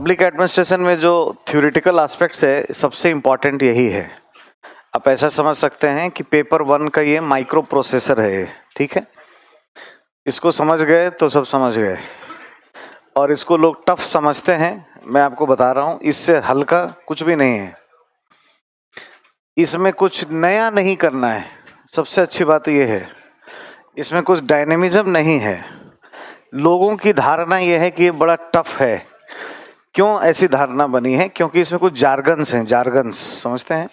Public administration में जो theoretical aspects है सबसे इम्पॉर्टेंट यही है। आप ऐसा समझ सकते हैं कि पेपर 1 का ये माइक्रो प्रोसेसर है, ठीक है। इसको समझ गए तो सब समझ गए, और इसको लोग टफ समझते हैं। मैं आपको बता रहा हूँ, इससे हल्का कुछ भी नहीं है। इसमें कुछ नया नहीं करना है, सबसे अच्छी बात यह है। इसमें कुछ डायनेमिज्म नहीं है। लोगों की धारणा यह है कि ये बड़ा टफ है। क्यों ऐसी धारणा बनी है? क्योंकि इसमें कुछ जार्गन्स हैं, जार्गन्स समझते हैं,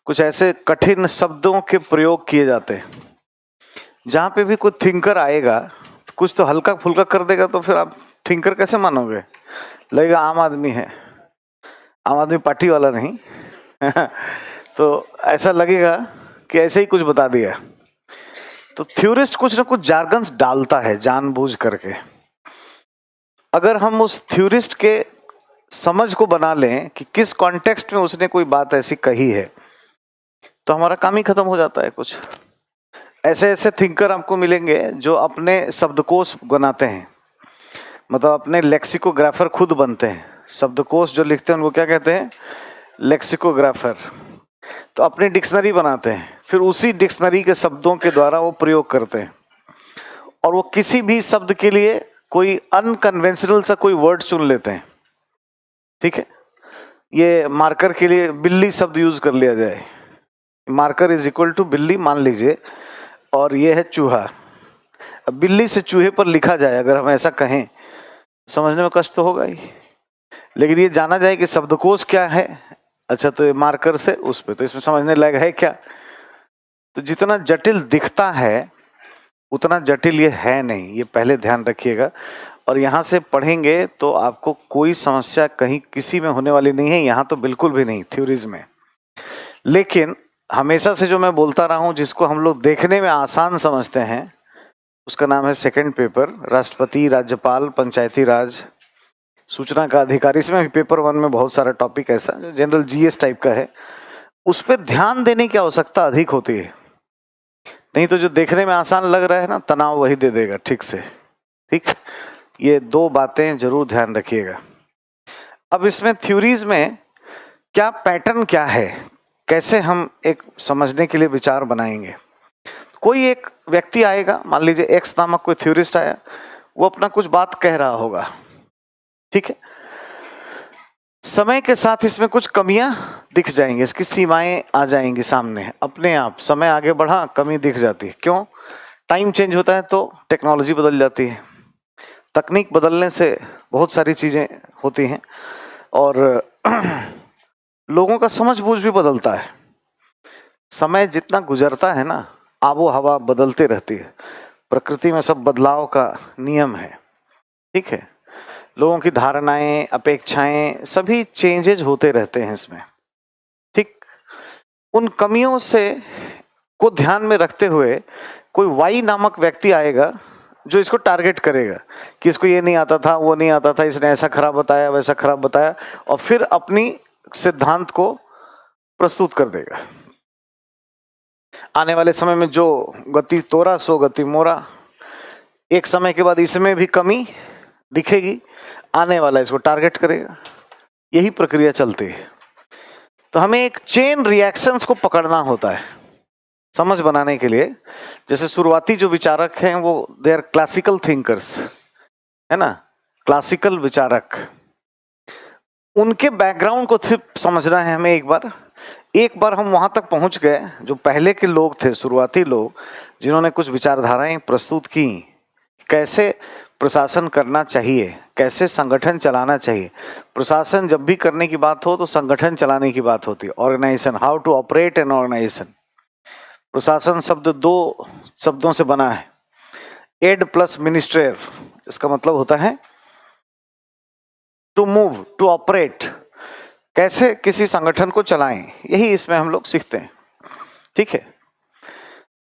कुछ ऐसे कठिन शब्दों के प्रयोग किए जाते हैं। जहाँ पे भी कोई थिंकर आएगा कुछ तो हल्का फुल्का कर देगा, तो फिर आप थिंकर कैसे मानोगे? लगेगा आम आदमी है, आम आदमी पार्टी वाला नहीं तो ऐसा लगेगा कि ऐसे ही कुछ बता दिया। तो थ्योरिस्ट कुछ ना कुछ जार्गन्स डालता है जानबूझ करके। अगर हम उस थ्योरिस्ट के समझ को बना लें कि किस कॉन्टेक्स्ट में उसने कोई बात ऐसी कही है, तो हमारा काम ही खत्म हो जाता है। कुछ ऐसे ऐसे थिंकर आपको मिलेंगे जो अपने शब्दकोश बनाते हैं, मतलब अपने लेक्सिकोग्राफर खुद बनते हैं। शब्दकोश जो लिखते हैं उनको क्या कहते हैं? लेक्सिकोग्राफर। तो अपनी डिक्शनरी बनाते हैं, फिर उसी डिक्शनरी के शब्दों के द्वारा वो प्रयोग करते हैं, और वो किसी भी शब्द के लिए कोई अनकन्वेंशनल सा कोई वर्ड चुन लेते हैं, ठीक है। ये मार्कर के लिए बिल्ली शब्द यूज कर लिया जाए, मार्कर इज इक्वल टू बिल्ली मान लीजिए, और ये है चूहा। अब बिल्ली से चूहे पर लिखा जाए, अगर हम ऐसा कहें, समझने में कष्ट तो होगा ही, लेकिन ये जाना जाए कि शब्दकोश क्या है। अच्छा, तो ये मार्कर से उस पे, तो इसमें समझने लायक है क्या? तो जितना जटिल दिखता है उतना जटिल ये है नहीं, ये पहले ध्यान रखिएगा। और यहाँ से पढ़ेंगे तो आपको कोई समस्या कहीं किसी में होने वाली नहीं है, यहाँ तो बिल्कुल भी नहीं थ्योरीज में। लेकिन हमेशा से जो मैं बोलता रहा हूँ, जिसको हम लोग देखने में आसान समझते हैं, उसका नाम है सेकंड पेपर, राष्ट्रपति, राज्यपाल, पंचायती राज, सूचना का अधिकारी। इसमें भी पेपर 1 में बहुत सारा टॉपिक ऐसा जो जनरल जीएस टाइप का है, उस पर ध्यान देने की आवश्यकता अधिक होती है। नहीं तो जो देखने में आसान लग रहा है ना, तनाव वही दे देगा ठीक से, ठीक। ये 2 बातें जरूर ध्यान रखिएगा। अब इसमें थ्योरीज में क्या पैटर्न क्या है, कैसे हम एक समझने के लिए विचार बनाएंगे। कोई एक व्यक्ति आएगा, मान लीजिए एक्स नामक कोई थ्योरिस्ट आया, वो अपना कुछ बात कह रहा होगा, ठीक है। समय के साथ इसमें कुछ कमियां दिख जाएंगी, इसकी सीमाएं आ जाएंगी सामने अपने आप। समय आगे बढ़ा, कमी दिख जाती है। क्यों? टाइम चेंज होता है तो टेक्नोलॉजी बदल जाती है, तकनीक बदलने से बहुत सारी चीजें होती हैं, और लोगों का समझ बूझ भी बदलता है। समय जितना गुजरता है ना, आबो हवा बदलती रहती है, प्रकृति में सब बदलाव का नियम है, ठीक है। लोगों की धारणाएं, अपेक्षाएं, सभी चेंजेज होते रहते हैं इसमें, ठीक। उन कमियों से को ध्यान में रखते हुए कोई वाई नामक व्यक्ति आएगा जो इसको टारगेट करेगा कि इसको ये नहीं आता था, वो नहीं आता था, इसने ऐसा खराब बताया, वैसा खराब बताया, और फिर अपनी सिद्धांत को प्रस्तुत कर देगा। आने वाले समय में जो गति तोरा सो गति मोरा, एक समय के बाद इसमें भी कमी दिखेगी, आने वाला इसको टारगेट करेगा, यही प्रक्रिया चलती है। तो हमें एक चेन रिएक्शंस को पकड़ना होता है समझ बनाने के लिए। जैसे शुरुआती जो विचारक हैं वो दे आर क्लासिकल थिंकर्स, है ना, क्लासिकल विचारक। उनके बैकग्राउंड को सिर्फ समझना है हमें। एक बार हम वहां तक पहुंच गए, जो पहले के लोग थे, शुरुआती लोग, जिन्होंने कुछ विचारधाराएं प्रस्तुत की, कैसे प्रशासन करना चाहिए, कैसे संगठन चलाना चाहिए। प्रशासन जब भी करने की बात हो तो संगठन चलाने की बात होती है, organisation, how to operate an organisation. प्रशासन शब्द 2 शब्दों से बना है, एड प्लस मिनिस्ट्रेर। इसका मतलब होता है टू मूव, टू ऑपरेट, कैसे किसी संगठन को चलाएं, यही इसमें हम लोग सीखते हैं, ठीक है।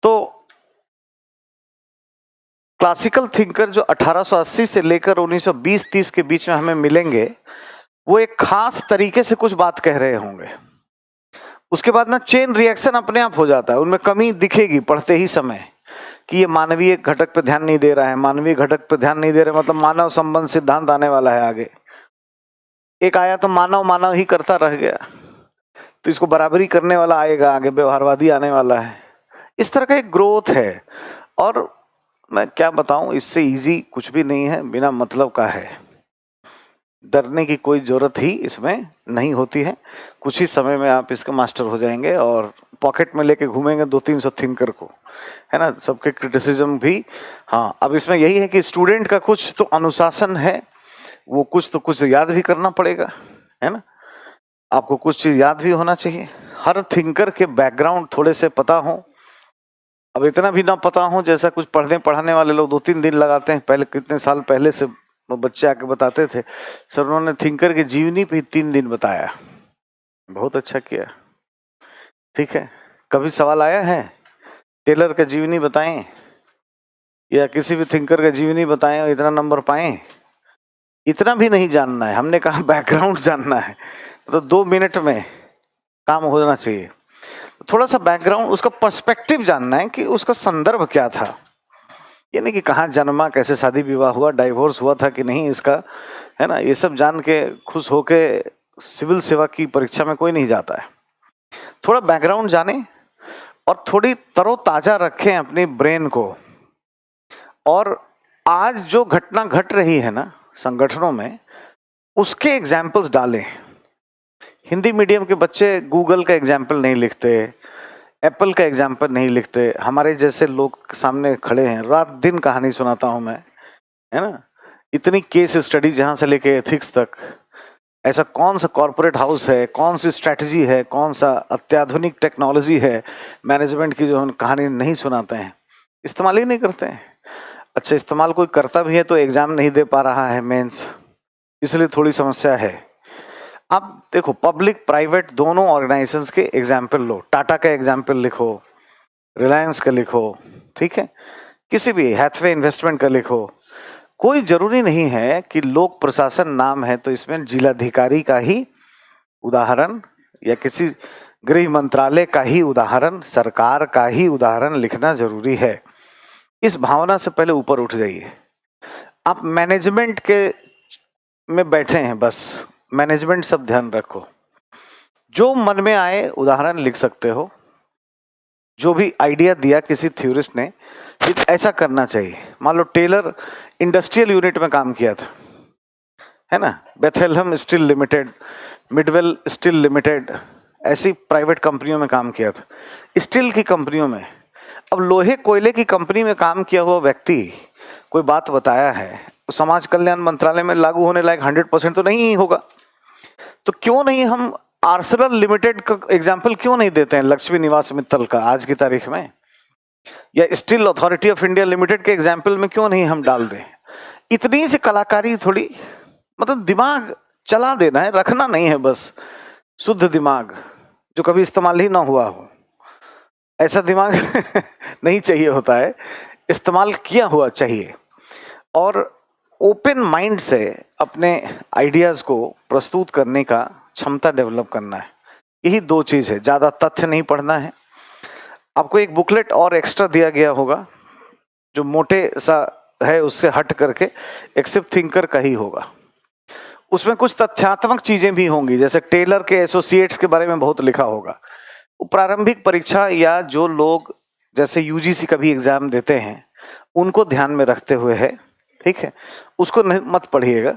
तो क्लासिकल थिंकर जो 1880 से लेकर 1920-30 के बीच में हमें मिलेंगे, वो एक खास तरीके से कुछ बात कह रहे होंगे। उसके बाद ना चेन रिएक्शन अपने आप हो जाता है, उनमें कमी दिखेगी पढ़ते ही समय कि ये मानवीय घटक पे ध्यान नहीं दे रहा है, मानवीय घटक पे ध्यान नहीं दे रहा है, मतलब मानव संबंध सिद्धांत आने वाला है आगे। एक आया तो मानव मानव ही करता रह गया, तो इसको बराबरी करने वाला आएगा, आगे व्यवहारवादी आने वाला है। इस तरह का एक ग्रोथ है। और मैं क्या बताऊं, इससे इजी कुछ भी नहीं है, बिना मतलब का है। डरने की कोई ज़रूरत ही इसमें नहीं होती है। कुछ ही समय में आप इसके मास्टर हो जाएंगे और पॉकेट में लेके घूमेंगे 200-300 थिंकर को, है ना, सबके क्रिटिसिज्म भी। हाँ, अब इसमें यही है कि स्टूडेंट का कुछ तो अनुशासन है, वो कुछ याद भी करना पड़ेगा, है ना। आपको कुछ चीज़ याद भी होना चाहिए, हर थिंकर के बैकग्राउंड थोड़े से पता हो। अब इतना भी ना पता हो, जैसा कुछ पढ़ाने वाले लोग 2-3 दिन लगाते हैं। पहले कितने साल पहले से वो बच्चे आके बताते थे, सर उन्होंने थिंकर की जीवनी पे 3 दिन बताया। बहुत अच्छा किया, ठीक है। कभी सवाल आया है टेलर का जीवनी बताएं या किसी भी थिंकर का जीवनी बताएं और इतना नंबर पाएं? इतना भी नहीं जानना है, हमने कहा बैकग्राउंड जानना है। तो 2 मिनट में काम होना चाहिए। थोड़ा सा बैकग्राउंड, उसका पर्सपेक्टिव जानना है कि उसका संदर्भ क्या था। ये नहीं कि कहाँ जन्मा, कैसे शादी विवाह हुआ, डाइवोर्स हुआ था कि नहीं इसका, है ना। ये सब जान के खुश होके सिविल सेवा की परीक्षा में कोई नहीं जाता है। थोड़ा बैकग्राउंड जाने और थोड़ी तरोताजा रखें अपनी ब्रेन को। और आज जो घटना घट रही है ना संगठनों में, उसके एग्जाम्पल्स डालें। हिंदी मीडियम के बच्चे गूगल का एग्जाम्पल नहीं लिखते, एप्पल का एग्जाम्पल नहीं लिखते। हमारे जैसे लोग सामने खड़े हैं, रात दिन कहानी सुनाता हूँ मैं, है ना। इतनी केस स्टडी जहाँ से लेके एथिक्स तक, ऐसा कौन सा कॉरपोरेट हाउस है, कौन सी स्ट्रैटेजी है, कौन सा अत्याधुनिक टेक्नोलॉजी है मैनेजमेंट की, जो हम कहानी नहीं सुनाते हैं, इस्तेमाल ही नहीं करते हैं। अच्छा, इस्तेमाल कोई करता भी है तो एग्जाम नहीं दे पा रहा है मेंस, इसलिए थोड़ी समस्या है। आप देखो, पब्लिक प्राइवेट दोनों ऑर्गेनाइजेशंस के एग्जाम्पल लो, टाटा का एग्जाम्पल लिखो, रिलायंस का लिखो, ठीक है, किसी भी हैथवे इन्वेस्टमेंट का लिखो। कोई जरूरी नहीं है कि लोक प्रशासन नाम है तो इसमें जिलाधिकारी का ही उदाहरण या किसी गृह मंत्रालय का ही उदाहरण, सरकार का ही उदाहरण लिखना जरूरी है। इस भावना से पहले ऊपर उठ जाइए। आप मैनेजमेंट के में बैठे हैं, बस मैनेजमेंट सब ध्यान रखो। जो मन में आए उदाहरण लिख सकते हो, जो भी आइडिया दिया किसी थ्योरिस्ट ने कि ऐसा करना चाहिए। मान लो टेलर इंडस्ट्रियल यूनिट में काम किया था, है ना, Bethlehem steel limited, Midvale steel limited, ऐसी प्राइवेट कंपनियों में काम किया था, स्टील की कंपनियों में। अब लोहे कोयले की कंपनी में काम किया हुआ व्यक्ति कोई बात बताया है, समाज कल्याण मंत्रालय में लागू होने लायक 100% तो नहीं ही होगा। तो क्यों नहीं हम आर्सेलर लिमिटेड का एग्जाम्पल क्यों नहीं देते हैं, लक्ष्मी निवास मित्तल का आज की तारीख में, या steel authority of India limited के एग्जाम्पल में क्यों नहीं हम डाल दें। इतनी सी कलाकारी, थोड़ी मतलब दिमाग चला देना है, रखना नहीं है बस शुद्ध दिमाग जो कभी इस्तेमाल ही ना हुआ हो, ऐसा दिमाग नहीं चाहिए होता है, इस्तेमाल किया हुआ चाहिए। और ओपन माइंड से अपने आइडियाज़ को प्रस्तुत करने का क्षमता डेवलप करना है। यही 2 चीज़ है, ज़्यादा तथ्य नहीं पढ़ना है। आपको एक बुकलेट और एक्स्ट्रा दिया गया होगा जो मोटे सा है, उससे हट करके एक सिर्फ थिंकर का ही होगा। उसमें कुछ तथ्यात्मक चीज़ें भी होंगी, जैसे टेलर के एसोसिएट्स के बारे में बहुत लिखा होगा। प्रारंभिक परीक्षा या जो लोग जैसे यूजीसी का भी एग्जाम देते हैं उनको ध्यान में रखते हुए है, ठीक है, उसको नहीं मत पढ़िएगा,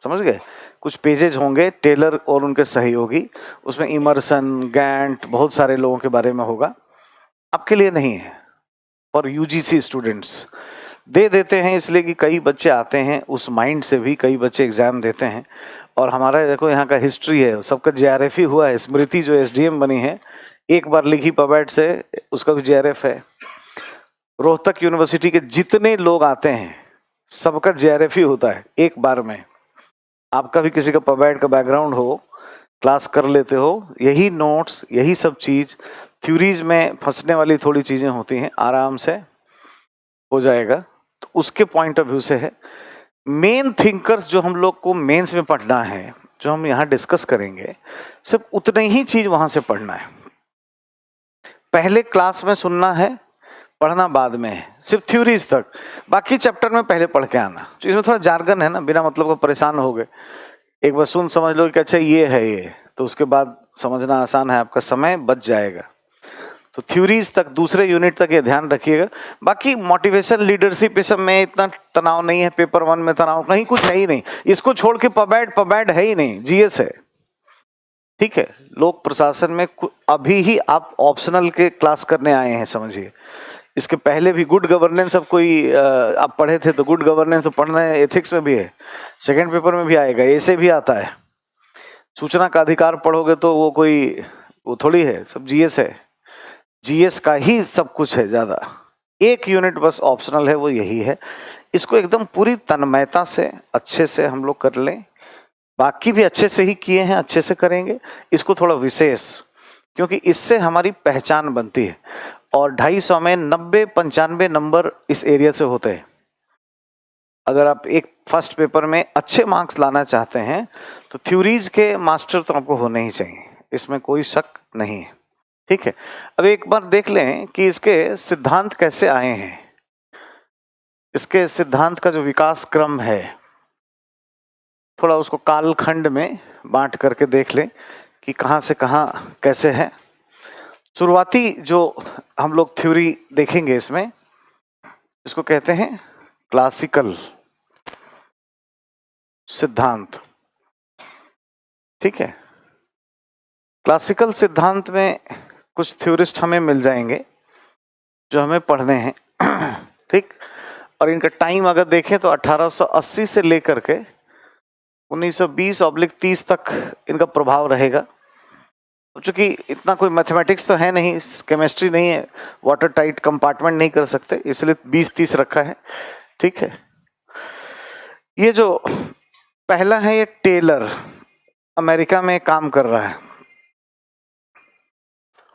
समझ गए। कुछ पेजेज होंगे टेलर और उनके सहयोगी, उसमें इमर्सन, गैंट, बहुत सारे लोगों के बारे में होगा, आपके लिए नहीं है। और यूजीसी स्टूडेंट्स दे देते हैं इसलिए कि कई बच्चे आते हैं उस माइंड से भी, कई बच्चे एग्जाम देते हैं। और हमारा देखो यहाँ का हिस्ट्री है, सबका जेआरएफ ही हुआ है। स्मृति जो एसडीएम बनी है, एक बार लिखी पबैट से, उसका भी जेआरएफ है। रोहतक यूनिवर्सिटी के जितने लोग आते हैं सबका जेआरएफ ही होता है एक बार में। आपका भी किसी का पबैट का बैकग्राउंड हो, क्लास कर लेते हो, यही नोट्स, यही सब चीज़, थ्योरीज में फंसने वाली थोड़ी चीज़ें होती हैं, आराम से हो जाएगा। तो उसके पॉइंट ऑफ व्यू से है। मेन थिंकर्स जो हम लोग को मेंस में पढ़ना है, जो हम यहाँ डिस्कस करेंगे, सिर्फ उतने ही चीज़ वहाँ से पढ़ना है। पहले क्लास में सुनना है, पढ़ना बाद में है, सिर्फ थ्योरीज तक। बाकी चैप्टर में पहले पढ़ के आना। तो इसमें थोड़ा जार्गन है ना, बिना मतलब को परेशान हो गए। एक बार सुन समझ लो कि अच्छा ये है ये, तो उसके बाद समझना आसान है, आपका समय बच जाएगा। तो थ्योरीज तक, दूसरे यूनिट तक ये ध्यान रखिएगा। बाकी मोटिवेशन, लीडरशिप, ये सब में इतना तनाव नहीं है। पेपर 1 में तनाव कहीं कुछ है ही नहीं, इसको छोड़ के पबैड है ही नहीं, जीएस है। ठीक है, लोक प्रशासन में अभी ही आप ऑप्शनल के क्लास करने आए हैं, समझिए। इसके पहले भी गुड गवर्नेंस, अब कोई आप पढ़े थे तो गुड गवर्नेंस तो पढ़ना है, एथिक्स में भी है, सेकेंड पेपर में भी आएगा, ऐसे भी आता है। सूचना का अधिकार पढ़ोगे तो वो कोई वो थोड़ी है, सब जीएस है, जीएस का ही सब कुछ है ज्यादा। एक यूनिट बस ऑप्शनल है, वो यही है। इसको एकदम पूरी तन्मयता से अच्छे से हम लोग कर लें। बाकी भी अच्छे से ही किए हैं, अच्छे से करेंगे, इसको थोड़ा विशेष, क्योंकि इससे हमारी पहचान बनती है। और 250 में 90-95 नंबर इस एरिया से होते हैं। अगर आप एक फर्स्ट पेपर में अच्छे मार्क्स लाना चाहते हैं तो थ्योरीज के मास्टर तो आपको होने ही चाहिए, इसमें कोई शक नहीं है। ठीक है, अब एक बार देख लें कि इसके सिद्धांत कैसे आए हैं। इसके सिद्धांत का जो विकास क्रम है, थोड़ा उसको कालखंड में बांट करके देख लें कि कहाँ से कहाँ कैसे है। शुरुआती जो हम लोग थ्योरी देखेंगे इसमें, इसको कहते हैं क्लासिकल सिद्धांत। ठीक है, क्लासिकल सिद्धांत में कुछ थ्योरिस्ट हमें मिल जाएंगे जो हमें पढ़ने हैं। ठीक, और इनका टाइम अगर देखें तो 1880 से लेकर के 1920-30 तक इनका प्रभाव रहेगा। चूंकि इतना कोई मैथमेटिक्स तो है नहीं, केमिस्ट्री नहीं है, वाटर टाइट कंपार्टमेंट नहीं कर सकते, इसलिए 20-30 रखा है। ठीक है, ये जो पहला है, ये टेलर अमेरिका में काम कर रहा है।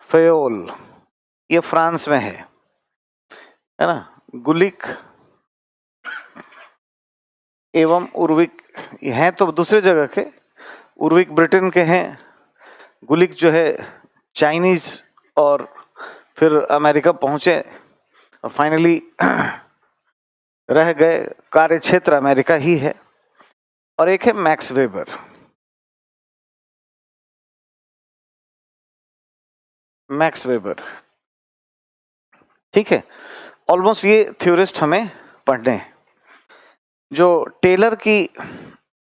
फेयोल ये फ्रांस में है ना। गुलिक एवं उर्विक हैं तो दूसरे जगह के, उर्विक ब्रिटेन के हैं, गुलिक जो है चाइनीज, और फिर अमेरिका पहुंचे और फाइनली रह गए। कार्य क्षेत्र अमेरिका ही है। और एक है मैक्स वेबर। मैक्स वेबर, ठीक है, ऑलमोस्ट ये थ्योरिस्ट हमें पढ़ने हैं। जो टेलर की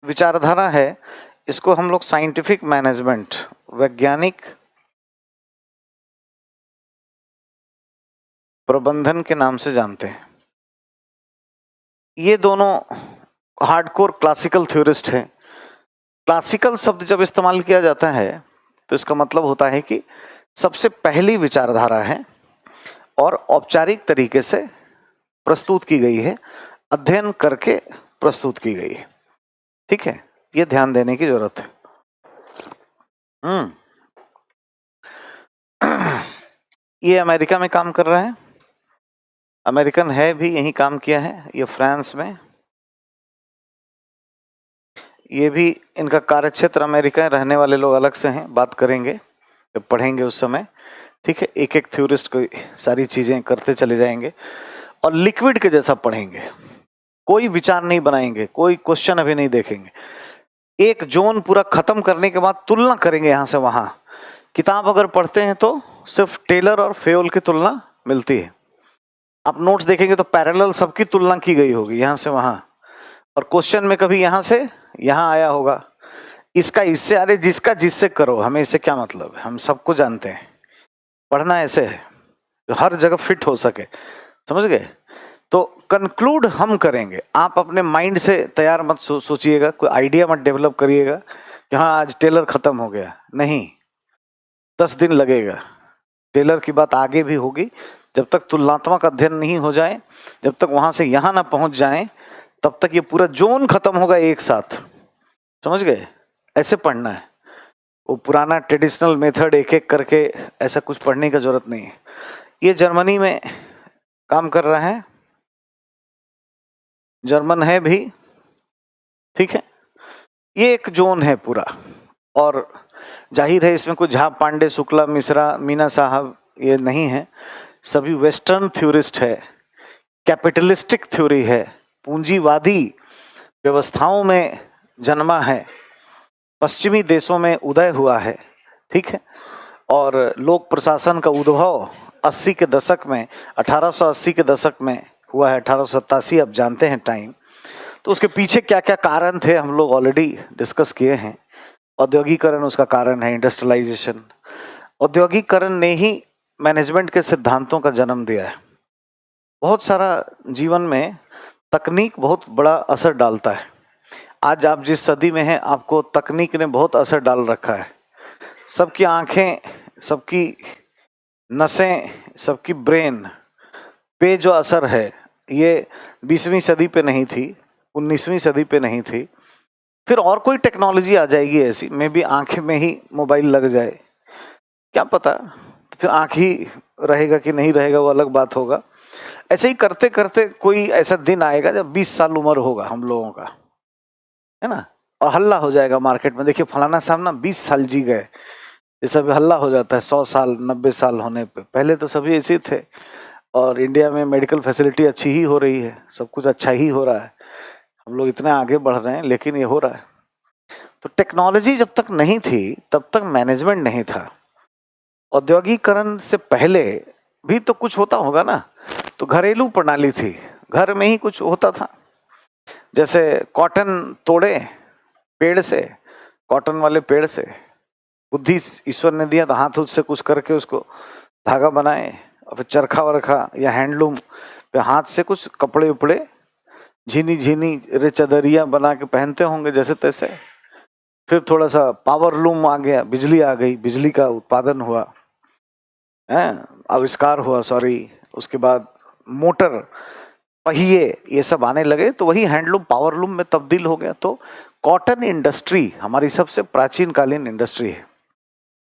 विचारधारा है, इसको हम लोग साइंटिफिक मैनेजमेंट, वैज्ञानिक प्रबंधन के नाम से जानते हैं। ये दोनों हार्डकोर क्लासिकल थ्योरिस्ट हैं। क्लासिकल शब्द जब इस्तेमाल किया जाता है तो इसका मतलब होता है कि सबसे पहली विचारधारा है और औपचारिक तरीके से प्रस्तुत की गई है, अध्ययन करके प्रस्तुत की गई है। ठीक है, ये ध्यान देने की जरूरत है। ये अमेरिका में काम कर रहा है, अमेरिकन है भी, यही काम किया है। ये फ्रांस में, ये भी इनका कार्यक्षेत्र अमेरिका है। रहने वाले लोग अलग से हैं, बात करेंगे जब पढ़ेंगे उस समय। ठीक है, एक एक थ्योरिस्ट को सारी चीजें करते चले जाएंगे और लिक्विड के जैसा पढ़ेंगे, कोई विचार नहीं बनाएंगे, कोई क्वेश्चन अभी नहीं देखेंगे। एक जोन पूरा खत्म करने के बाद तुलना करेंगे यहाँ से वहां। किताब अगर पढ़ते हैं तो सिर्फ टेलर और फेयोल की तुलना मिलती है। आप नोट्स देखेंगे तो पैरेलल सबकी तुलना की गई होगी यहाँ से वहां, और क्वेश्चन में कभी यहाँ से यहाँ आया होगा, इसका इससे, अरे जिसका जिससे करो, हमें इससे क्या मतलब है, हम सबको जानते हैं। पढ़ना ऐसे है जो हर जगह फिट हो सके, समझ गए। तो कंक्लूड हम करेंगे, आप अपने माइंड से तैयार मत सोचिएगा, कोई आइडिया मत डेवलप करिएगा कि हाँ आज टेलर खत्म हो गया, नहीं, 10 दिन लगेगा। टेलर की बात आगे भी होगी, जब तक तुलनात्मक अध्ययन नहीं हो जाए, जब तक वहां से यहां ना पहुंच जाए, तब तक ये पूरा जोन खत्म होगा एक साथ, समझ गए। ऐसे पढ़ना है, वो पुराना ट्रेडिशनल मेथड एक एक करके ऐसा कुछ पढ़ने की जरूरत नहीं है। ये जर्मनी में काम कर रहा है, जर्मन है भी। ठीक है, ये एक जोन है पूरा, और जाहिर है इसमें कुछ झा, पांडे, शुक्ला, मिश्रा, मीना साहब ये नहीं है, सभी वेस्टर्न थ्योरिस्ट है, कैपिटलिस्टिक थ्योरी है, पूंजीवादी व्यवस्थाओं में जन्मा है। पश्चिमी देशों में उदय हुआ है, ठीक है। और लोक प्रशासन का उद्भव 80 के दशक में, 1880 के दशक में हुआ है, 1887 आप जानते हैं टाइम। तो उसके पीछे क्या क्या कारण थे हम लोग ऑलरेडी डिस्कस किए हैं। औद्योगिकरण उसका कारण है, इंडस्ट्रियलाइजेशन। औद्योगिकरण ने ही मैनेजमेंट के सिद्धांतों का जन्म दिया है। बहुत सारा जीवन में तकनीक बहुत बड़ा असर डालता है। आज आप जिस सदी में हैं, आपको तकनीक ने बहुत असर डाल रखा है। सबकी आंखें, सबकी नसें, सबकी ब्रेन पे जो असर है, ये 20वीं सदी पे नहीं थी, 19वीं सदी पे नहीं थी। फिर और कोई टेक्नोलॉजी आ जाएगी ऐसी, मे बी आंखें में ही मोबाइल लग जाए, क्या पता, फिर आंख ही रहेगा कि नहीं रहेगा वो अलग बात होगा। ऐसे ही करते करते कोई ऐसा दिन आएगा जब 20 साल उम्र होगा हम लोगों का, है ना, और हल्ला हो जाएगा मार्केट में, देखिए फलाना साहब ना 20 साल जी गए। ये सब हल्ला हो जाता है 100 साल 90 साल होने पे। पहले तो सभी ऐसे ही थे। और इंडिया में मेडिकल फैसिलिटी अच्छी ही हो रही है, सब कुछ अच्छा ही हो रहा है, हम लोग इतने आगे बढ़ रहे हैं, लेकिन ये हो रहा है। तो टेक्नोलॉजी जब तक नहीं थी तब तक मैनेजमेंट नहीं था। औद्योगिकरण से पहले भी तो कुछ होता होगा ना। तो घरेलू प्रणाली थी, घर में ही कुछ होता था। जैसे कॉटन तोड़े पेड़ से, कॉटन वाले पेड़ से बुद्धि ईश्वर ने दिया, तो हाथ उठ से कुछ करके उसको धागा बनाए, और फिर चरखा वरखा या हैंडलूम पे हाथ से कुछ कपड़े उपड़े, झीनी झीनी रे चदरिया बना के पहनते होंगे जैसे तैसे। फिर थोड़ा सा पावर लूम आ गया, बिजली आ गई, बिजली का उत्पादन हुआ, आविष्कार हुआ, सॉरी। उसके बाद मोटर, पहिए, ये सब आने लगे, तो वही हैंडलूम पावर लूम में तब्दील हो गया। तो कॉटन इंडस्ट्री हमारी सबसे प्राचीन कालीन इंडस्ट्री है।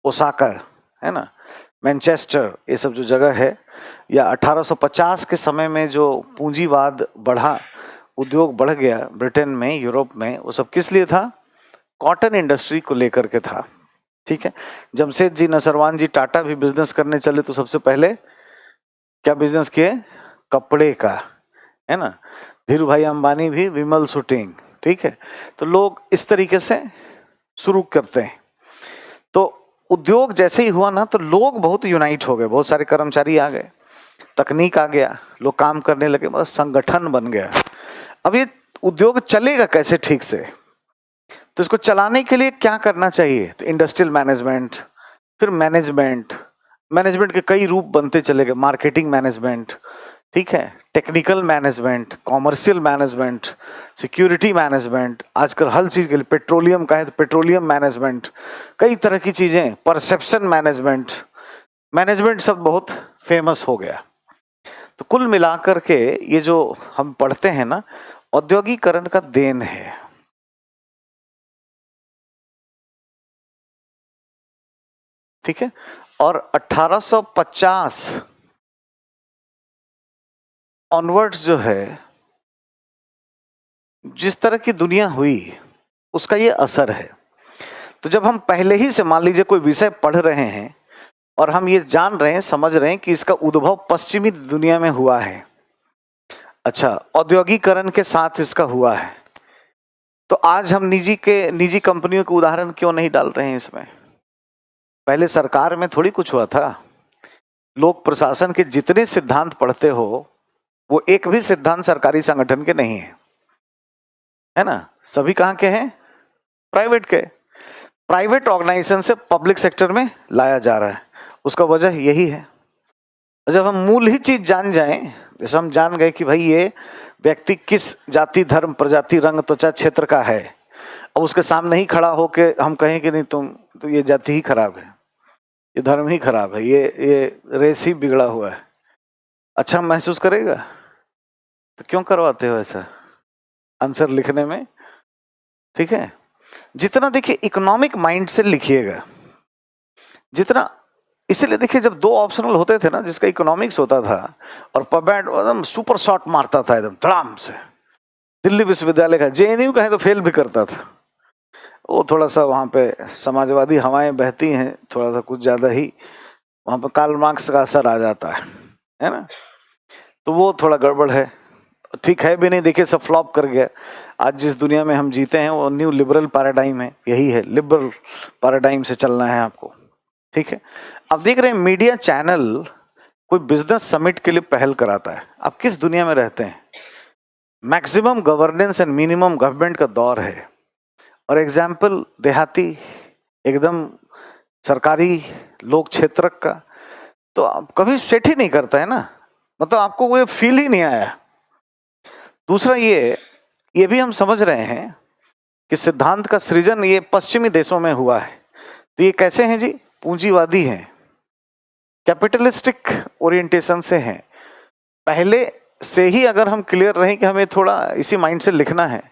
ओसाका, है ना, मैनचेस्टर, ये सब जो जगह है, या 1850 के समय में जो पूंजीवाद बढ़ा, उद्योग बढ़ गया ब्रिटेन में, यूरोप में, वो सब किस लिए था? कॉटन इंडस्ट्री को लेकर के था, ठीक है। जमशेद जी नसरवान जी टाटा भी बिजनेस करने चले तो सबसे पहले क्या बिजनेस किए? कपड़े का, है ना। धीरू भाई अंबानी भी विमल शूटिंग, ठीक है। तो लोग इस तरीके से शुरू करते हैं। तो उद्योग जैसे ही हुआ ना, तो लोग बहुत यूनाइट हो गए, बहुत सारे कर्मचारी आ गए, तकनीक आ गया, लोग काम करने लगे, मतलब संगठन बन गया। अब ये उद्योग चलेगा कैसे ठीक से? तो इसको चलाने के लिए क्या करना चाहिए? तो इंडस्ट्रियल मैनेजमेंट, फिर मैनेजमेंट, मैनेजमेंट के कई रूप बनते चले गए, मार्केटिंग मैनेजमेंट, ठीक है, technical management, commercial management, security management, आजकल हर चीज के लिए, पेट्रोलियम का है तो पेट्रोलियम मैनेजमेंट, कई तरह की चीजें, परसेप्शन मैनेजमेंट, मैनेजमेंट सब बहुत फेमस हो गया। तो कुल मिलाकर के ये जो हम पढ़ते हैं ना, औद्योगिकरण का देन है। ठीक है। और 1850 ऑनवर्ड्स जो है, जिस तरह की दुनिया हुई उसका ये असर है। तो जब हम पहले ही से मान लीजिए कोई विषय पढ़ रहे हैं और हम ये जान रहे हैं, समझ रहे हैं कि इसका उद्भव पश्चिमी दुनिया में हुआ है, अच्छा, औद्योगिकरण के साथ इसका हुआ है, तो आज हम निजी कंपनियों के उदाहरण क्यों नहीं डाल रहे हैं इसमें? पहले सरकार में थोड़ी कुछ हुआ था। लोक प्रशासन के जितने सिद्धांत पढ़ते हो, वो एक भी सिद्धांत सरकारी संगठन के नहीं है, है ना। सभी कहाँ के हैं? प्राइवेट के। प्राइवेट ऑर्गेनाइजेशन से पब्लिक सेक्टर में लाया जा रहा है। उसका वजह यही है। जब हम मूल ही चीज जान जाएं, जैसे हम जान गए कि भाई ये व्यक्ति किस जाति, धर्म, प्रजाति, रंग, त्वचा क्षेत्र का है, अब उसके सामने ही खड़ा होके हम कहें कि नहीं तुम तो ये जाति ही खराब है, ये धर्म ही खराब है, ये रेस ही बिगड़ा हुआ है, अच्छा महसूस करेगा? तो क्यों करवाते हो ऐसा आंसर लिखने में? ठीक है। जितना देखिए इकोनॉमिक माइंड से लिखिएगा, जितना, इसीलिए देखिए जब दो ऑप्शनल होते थे ना, जिसका इकोनॉमिक्स होता था और पबैट एकदम सुपर शॉट मारता था एकदम धड़ाम से, दिल्ली विश्वविद्यालय का, जेएनयू का है तो फेल भी करता था, वो थोड़ा सा वहाँ पे समाजवादी हवाएं बहती हैं, थोड़ा सा कुछ ज्यादा ही वहाँ पे कार्ल मार्क्स का असर आ जाता है ना, तो वो थोड़ा गड़बड़ है। ठीक है भी नहीं, देखिए सब फ्लॉप कर गया। आज जिस दुनिया में हम जीते हैं वो न्यू लिबरल पैराडाइम है, यही है, लिबरल पैराडाइम से चलना है आपको, ठीक है। अब देख रहे हैं मीडिया चैनल कोई बिजनेस समिट के लिए पहल कराता है। आप किस दुनिया में रहते हैं? Maximum governance and minimum government का दौर है, और एग्जाम्पल देहाती एकदम सरकारी लोक क्षेत्रक का तो आप कभी सेट ही नहीं करता है ना, मतलब आपको वो फील ही नहीं आया। दूसरा ये भी हम समझ रहे हैं कि सिद्धांत का सृजन ये पश्चिमी देशों में हुआ है, तो ये कैसे हैं जी? पूंजीवादी हैं, कैपिटलिस्टिक ओरिएंटेशन से हैं। पहले से ही अगर हम क्लियर रहें कि हमें थोड़ा इसी माइंड से लिखना है,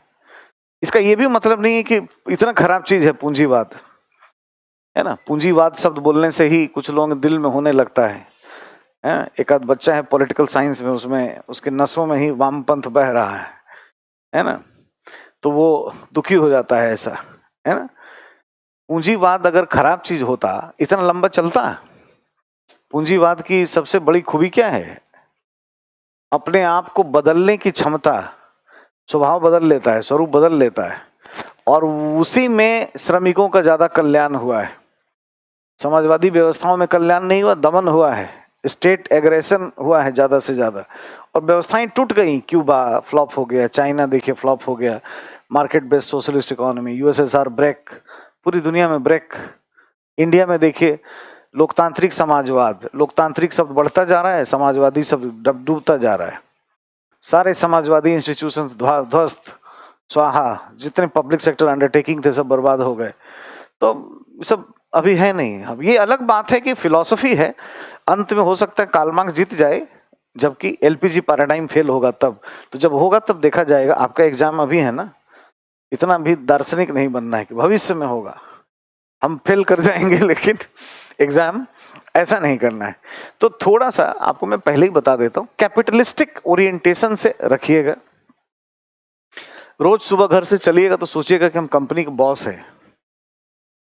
इसका ये भी मतलब नहीं है कि इतना खराब चीज है पूंजीवाद, है ना। पूंजीवाद शब्द बोलने से ही कुछ लोग दिल में होने लगता है। एक आध बच्चा है पॉलिटिकल साइंस में, उसमें उसके नसों में ही वामपंथ बह रहा है ना, तो वो दुखी हो जाता है, ऐसा है ना। पूंजीवाद अगर खराब चीज होता इतना लंबा चलता? पूंजीवाद की सबसे बड़ी खूबी क्या है? अपने आप को बदलने की क्षमता, स्वभाव बदल लेता है, स्वरूप बदल लेता है, और उसी में श्रमिकों का ज्यादा कल्याण हुआ है। समाजवादी व्यवस्थाओं में कल्याण नहीं हुआ, दमन हुआ है, स्टेट एग्रेशन हुआ है ज्यादा से ज्यादा, और व्यवस्थाएं टूट गई। क्यूबा फ्लॉप हो गया, चाइना देखिए फ्लॉप हो गया, market based socialist economy, USSR break, पूरी दुनिया में ब्रेक। इंडिया में देखिए लोकतांत्रिक समाजवाद, लोकतांत्रिक शब्द बढ़ता जा रहा है, समाजवादी शब्द डूबता जा रहा है। सारे समाजवादी इंस्टीट्यूशंस ध्वस्त, स्वाहा, जितने पब्लिक सेक्टर अंडरटेकिंग थे सब बर्बाद हो गए। तो सब अभी है नहीं। अब ये अलग बात है कि फिलॉसफी है, अंत में हो सकता है कार्ल मार्क्स जीत जाए, जबकि एलपीजी पैराडाइम फेल होगा तब। तो जब होगा तब देखा जाएगा। आपका एग्जाम अभी है ना, इतना भी दार्शनिक नहीं बनना है कि भविष्य में होगा, हम फेल कर जाएंगे, लेकिन एग्जाम ऐसा नहीं करना है। तो थोड़ा सा आपको मैं पहले ही बता देता हूं, कैपिटलिस्टिक ओरिएंटेशन से रखिएगा। रोज सुबह घर से चलिएगा तो सोचिएगा कि हम कंपनी के बॉस हैं,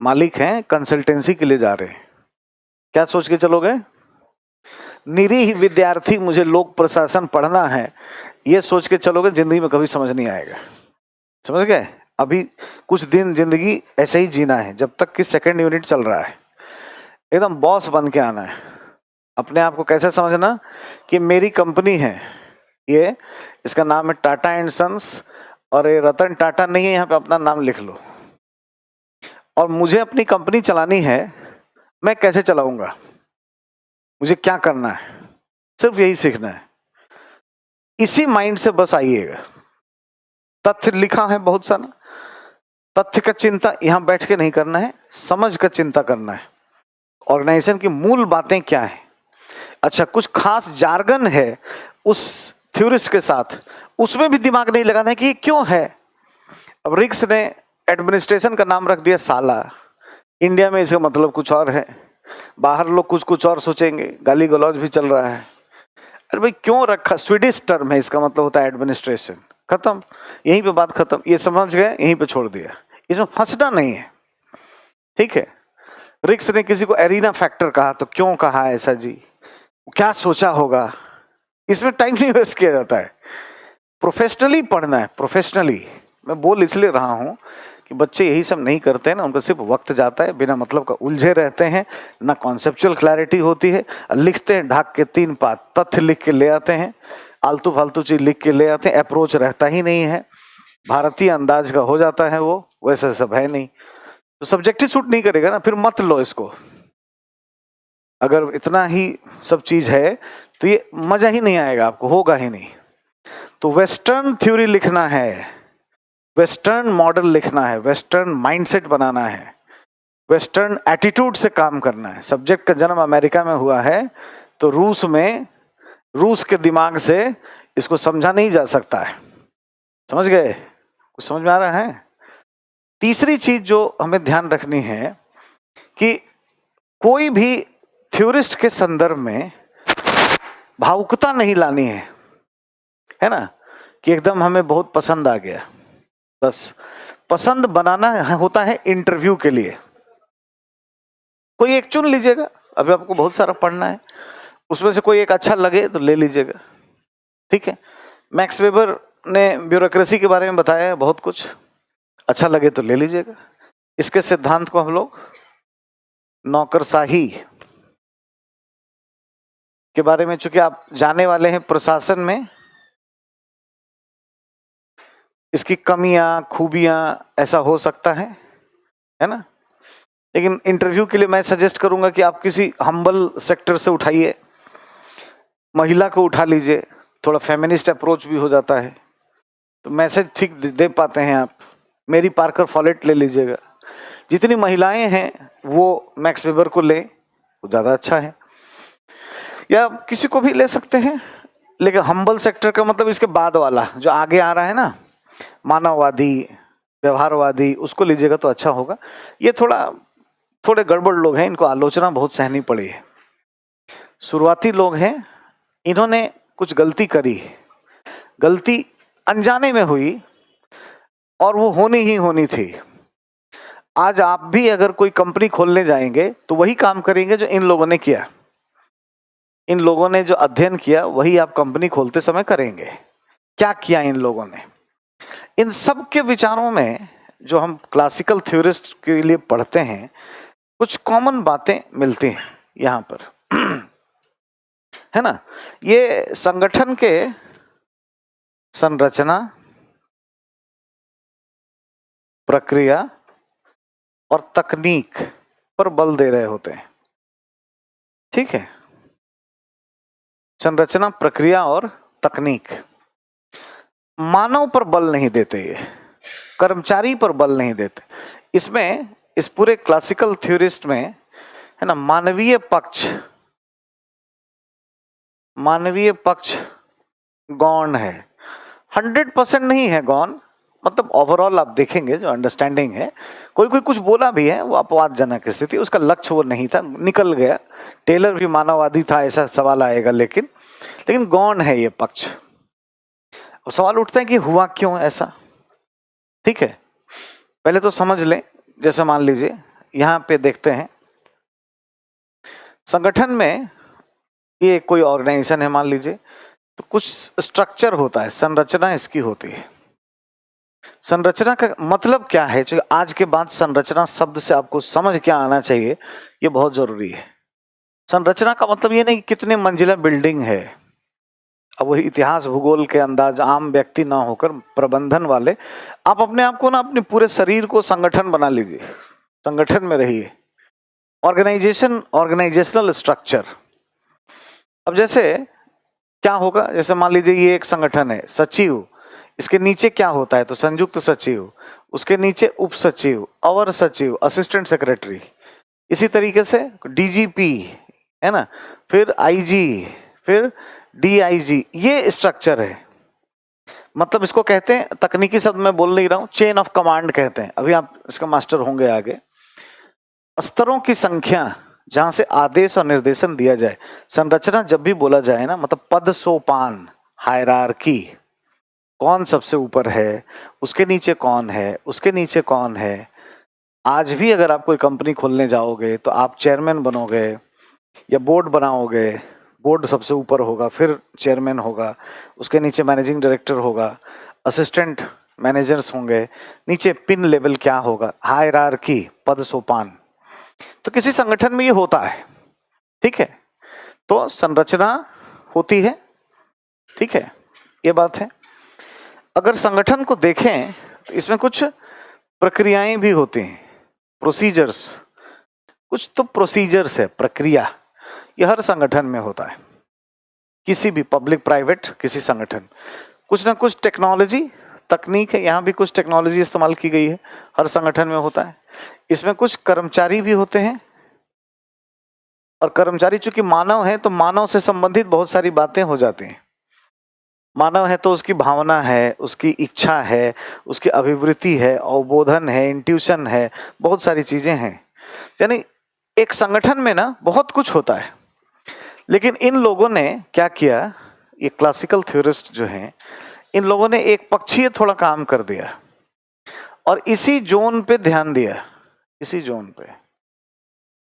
मालिक हैं, कंसल्टेंसी के लिए जा रहे हैं। क्या सोच के चलोगे? निरीह विद्यार्थी, मुझे लोक प्रशासन पढ़ना है, ये सोच के चलोगे, जिंदगी में कभी समझ नहीं आएगा। समझ गए? अभी कुछ दिन जिंदगी ऐसे ही जीना है जब तक कि सेकंड यूनिट चल रहा है। एकदम बॉस बन के आना है। अपने आप को कैसे समझना कि मेरी कंपनी है, ये इसका नाम है टाटा एंड सन्स, और ये रतन टाटा नहीं है, यहाँ पे अपना नाम लिख लो। और मुझे अपनी कंपनी चलानी है, मैं कैसे चलाऊंगा, मुझे क्या करना है, सिर्फ यही सीखना है। इसी माइंड से बस आइएगा। तथ्य लिखा है बहुत सारा, तथ्य का चिंता यहाँ बैठ के नहीं करना है, समझ का चिंता करना है। ऑर्गेनाइजेशन की मूल बातें क्या है? अच्छा, कुछ खास जार्गन है उस थ्योरिस्ट के साथ, उसमें भी दिमाग नहीं लगाना है कि ये क्यों है। अब रिक्स ने एडमिनिस्ट्रेशन का नाम रख दिया साला, इंडिया में इसका मतलब कुछ और है, बाहर लोग कुछ कुछ और सोचेंगे, गाली गलौज भी चल रहा है। अरे भाई क्यों रखा? स्वीडिश टर्म है, इसका मतलब होता है एडमिनिस्ट्रेशन। खत्म, यहीं पे बात खत्म। ये समझ गए, यहीं पे छोड़ दिया, इसमें फंसना नहीं है, ठीक है। रिक्स ने किसी को एरिना फैक्टर कहा, तो क्यों कहा ऐसा जी, क्या सोचा होगा, इसमें टाइम नहीं वेस्ट किया जाता है। प्रोफेशनली पढ़ना है, प्रोफेशनली। मैं बोल इसलिए रहा हूं कि बच्चे यही सब नहीं करते हैं ना, उनका सिर्फ वक्त जाता है, बिना मतलब का उलझे रहते हैं, ना कॉन्सेप्चुअल क्लैरिटी होती है, लिखते हैं ढाक के 3 पात, तथ्य लिख के ले आते हैं, आलतू फालतू चीज लिख के ले आते हैं, अप्रोच रहता ही नहीं है, भारतीय अंदाज का हो जाता है वो, वैसा सब है नहीं। तो सब्जेक्टिव सूट नहीं करेगा ना, फिर मत लो इसको। अगर इतना ही सब चीज है तो ये मजा ही नहीं आएगा आपको, होगा ही नहीं। तो वेस्टर्न थ्योरी लिखना है, वेस्टर्न मॉडल लिखना है, वेस्टर्न माइंडसेट बनाना है, वेस्टर्न एटीट्यूड से काम करना है। सब्जेक्ट का जन्म अमेरिका में हुआ है, तो रूस में, रूस के दिमाग से इसको समझा नहीं जा सकता है। समझ गए? कुछ समझ में आ रहा है? तीसरी चीज जो हमें ध्यान रखनी है कि कोई भी थ्योरिस्ट के संदर्भ में भावुकता नहीं लानी है ना, कि एकदम हमें बहुत पसंद आ गया। बस पसंद बनाना होता है इंटरव्यू के लिए। कोई एक चुन लीजिएगा, अभी आपको बहुत सारा पढ़ना है, उसमें से कोई एक अच्छा लगे तो ले लीजिएगा, ठीक है। मैक्स वेबर ने ब्यूरोक्रेसी के बारे में बताया है बहुत कुछ, अच्छा लगे तो ले लीजिएगा। इसके सिद्धांत को हम लोग नौकरशाही के बारे में, चूंकि आप जाने वाले हैं प्रशासन में, इसकी कमियां खूबियां ऐसा हो सकता है ना। लेकिन इंटरव्यू के लिए मैं सजेस्ट करूंगा कि आप किसी हम्बल सेक्टर से उठाइए, महिला को उठा लीजिए, थोड़ा फेमिनिस्ट अप्रोच भी हो जाता है तो मैसेज ठीक दे पाते हैं आप। मेरी पार्कर फॉलेट ले लीजिएगा, जितनी महिलाएं हैं वो मैक्स वेबर को ले, वो ज़्यादा अच्छा है। या किसी को भी ले सकते हैं, लेकिन हम्बल सेक्टर का मतलब इसके बाद वाला जो आगे आ रहा है ना, मानववादी, व्यवहारवादी, उसको लीजिएगा तो अच्छा होगा। ये थोड़े गड़बड़ लोग हैं, इनको आलोचना बहुत सहनी पड़ी है। शुरुआती लोग हैं, इन्होंने कुछ गलती करी, गलती अनजाने में हुई और वो होनी ही होनी थी। आज आप भी अगर कोई कंपनी खोलने जाएंगे तो वही काम करेंगे जो इन लोगों ने किया। इन लोगों ने जो अध्ययन किया वही आप कंपनी खोलते समय करेंगे। क्या किया इन लोगों ने? इन सब के विचारों में जो हम क्लासिकल थ्योरिस्ट के लिए पढ़ते हैं, कुछ कॉमन बातें मिलती हैं यहाँ पर है ना। ये संगठन के संरचना, प्रक्रिया और तकनीक पर बल दे रहे होते हैं। ठीक है, संरचना, प्रक्रिया और तकनीक। मानव पर बल नहीं देते, ये कर्मचारी पर बल नहीं देते। इसमें, इस पूरे क्लासिकल थ्योरिस्ट में है ना, मानवीय पक्ष गौण है। 100% नहीं है गौण, मतलब ओवरऑल आप देखेंगे जो अंडरस्टैंडिंग है, कोई कुछ बोला भी है वो अपवादजनक स्थिति, उसका लक्ष्य वो नहीं था, निकल गया। टेलर भी मानववादी था, ऐसा सवाल आएगा, लेकिन गौण है ये पक्ष। अब सवाल उठता है कि हुआ क्यों ऐसा। ठीक है, पहले तो समझ लें। जैसे मान लीजिए यहाँ पे देखते हैं, संगठन में ये कोई ऑर्गेनाइजेशन है मान लीजिए, तो कुछ स्ट्रक्चर होता है, संरचना इसकी होती है। संरचना का मतलब क्या है? जो आज के बाद संरचना शब्द से आपको समझ क्या आना चाहिए, ये बहुत जरूरी है। संरचना का मतलब ये नहीं कि कितने मंजिला बिल्डिंग है। अब वही इतिहास भूगोल के अंदाज आम व्यक्ति ना होकर प्रबंधन वाले, आप अपने आप को ना, अपने पूरे शरीर को संगठन बना लीजिए, संगठन में रहिए। Organisational structure. अब जैसे क्या होगा, जैसे मान लीजिए ये एक संगठन है, सचिव, इसके नीचे क्या होता है? तो संयुक्त सचिव, उसके नीचे उप सचिव, अवर सचिव, असिस्टेंट सेक्रेटरी, इसी तरीके से डीजीपी है ना, फिर आईजी, फिर डीआईजी, ये स्ट्रक्चर है। मतलब इसको कहते हैं, तकनीकी शब्द में बोल नहीं रहा हूं, चेन ऑफ कमांड कहते हैं। अभी आप इसका मास्टर होंगे आगे। स्तरों की संख्या जहां से आदेश और निर्देशन दिया जाए। संरचना जब भी बोला जाए ना, मतलब पद सोपान, हायरार्की, कौन सबसे ऊपर है, उसके नीचे कौन है, उसके नीचे कौन है। आज भी अगर आप कोई कंपनी खोलने जाओगे तो आप चेयरमैन बनोगे या बोर्ड बनाओगे, बोर्ड सबसे ऊपर होगा, फिर चेयरमैन होगा, उसके नीचे मैनेजिंग डायरेक्टर होगा, असिस्टेंट मैनेजर्स होंगे, नीचे पिन लेवल क्या होगा, हायरार्की, पद सोपान। तो किसी संगठन में ये होता है। ठीक है, तो संरचना होती है। ठीक है, ये बात है। अगर संगठन को देखें तो इसमें कुछ प्रक्रियाएं भी होती हैं, प्रोसीजर्स। कुछ तो प्रोसीजर्स है, प्रक्रिया, ये हर संगठन में होता है, किसी भी पब्लिक प्राइवेट किसी संगठन। कुछ ना कुछ टेक्नोलॉजी, तकनीक है, यहाँ भी कुछ टेक्नोलॉजी इस्तेमाल की गई है, हर संगठन में होता है। इसमें कुछ कर्मचारी भी होते हैं, और कर्मचारी चूंकि मानव है तो मानव से संबंधित बहुत सारी बातें हो जाती हैं। मानव है तो उसकी भावना है, उसकी इच्छा है, उसकी अभिवृत्ति है, अवबोधन है, इंट्यूशन है, बहुत सारी चीजें हैं। यानी एक संगठन में ना बहुत कुछ होता है। लेकिन इन लोगों ने क्या किया, ये क्लासिकल थ्योरिस्ट जो हैं, इन लोगों ने एक पक्षीय थोड़ा काम कर दिया और इसी जोन पे ध्यान दिया, इसी जोन पे,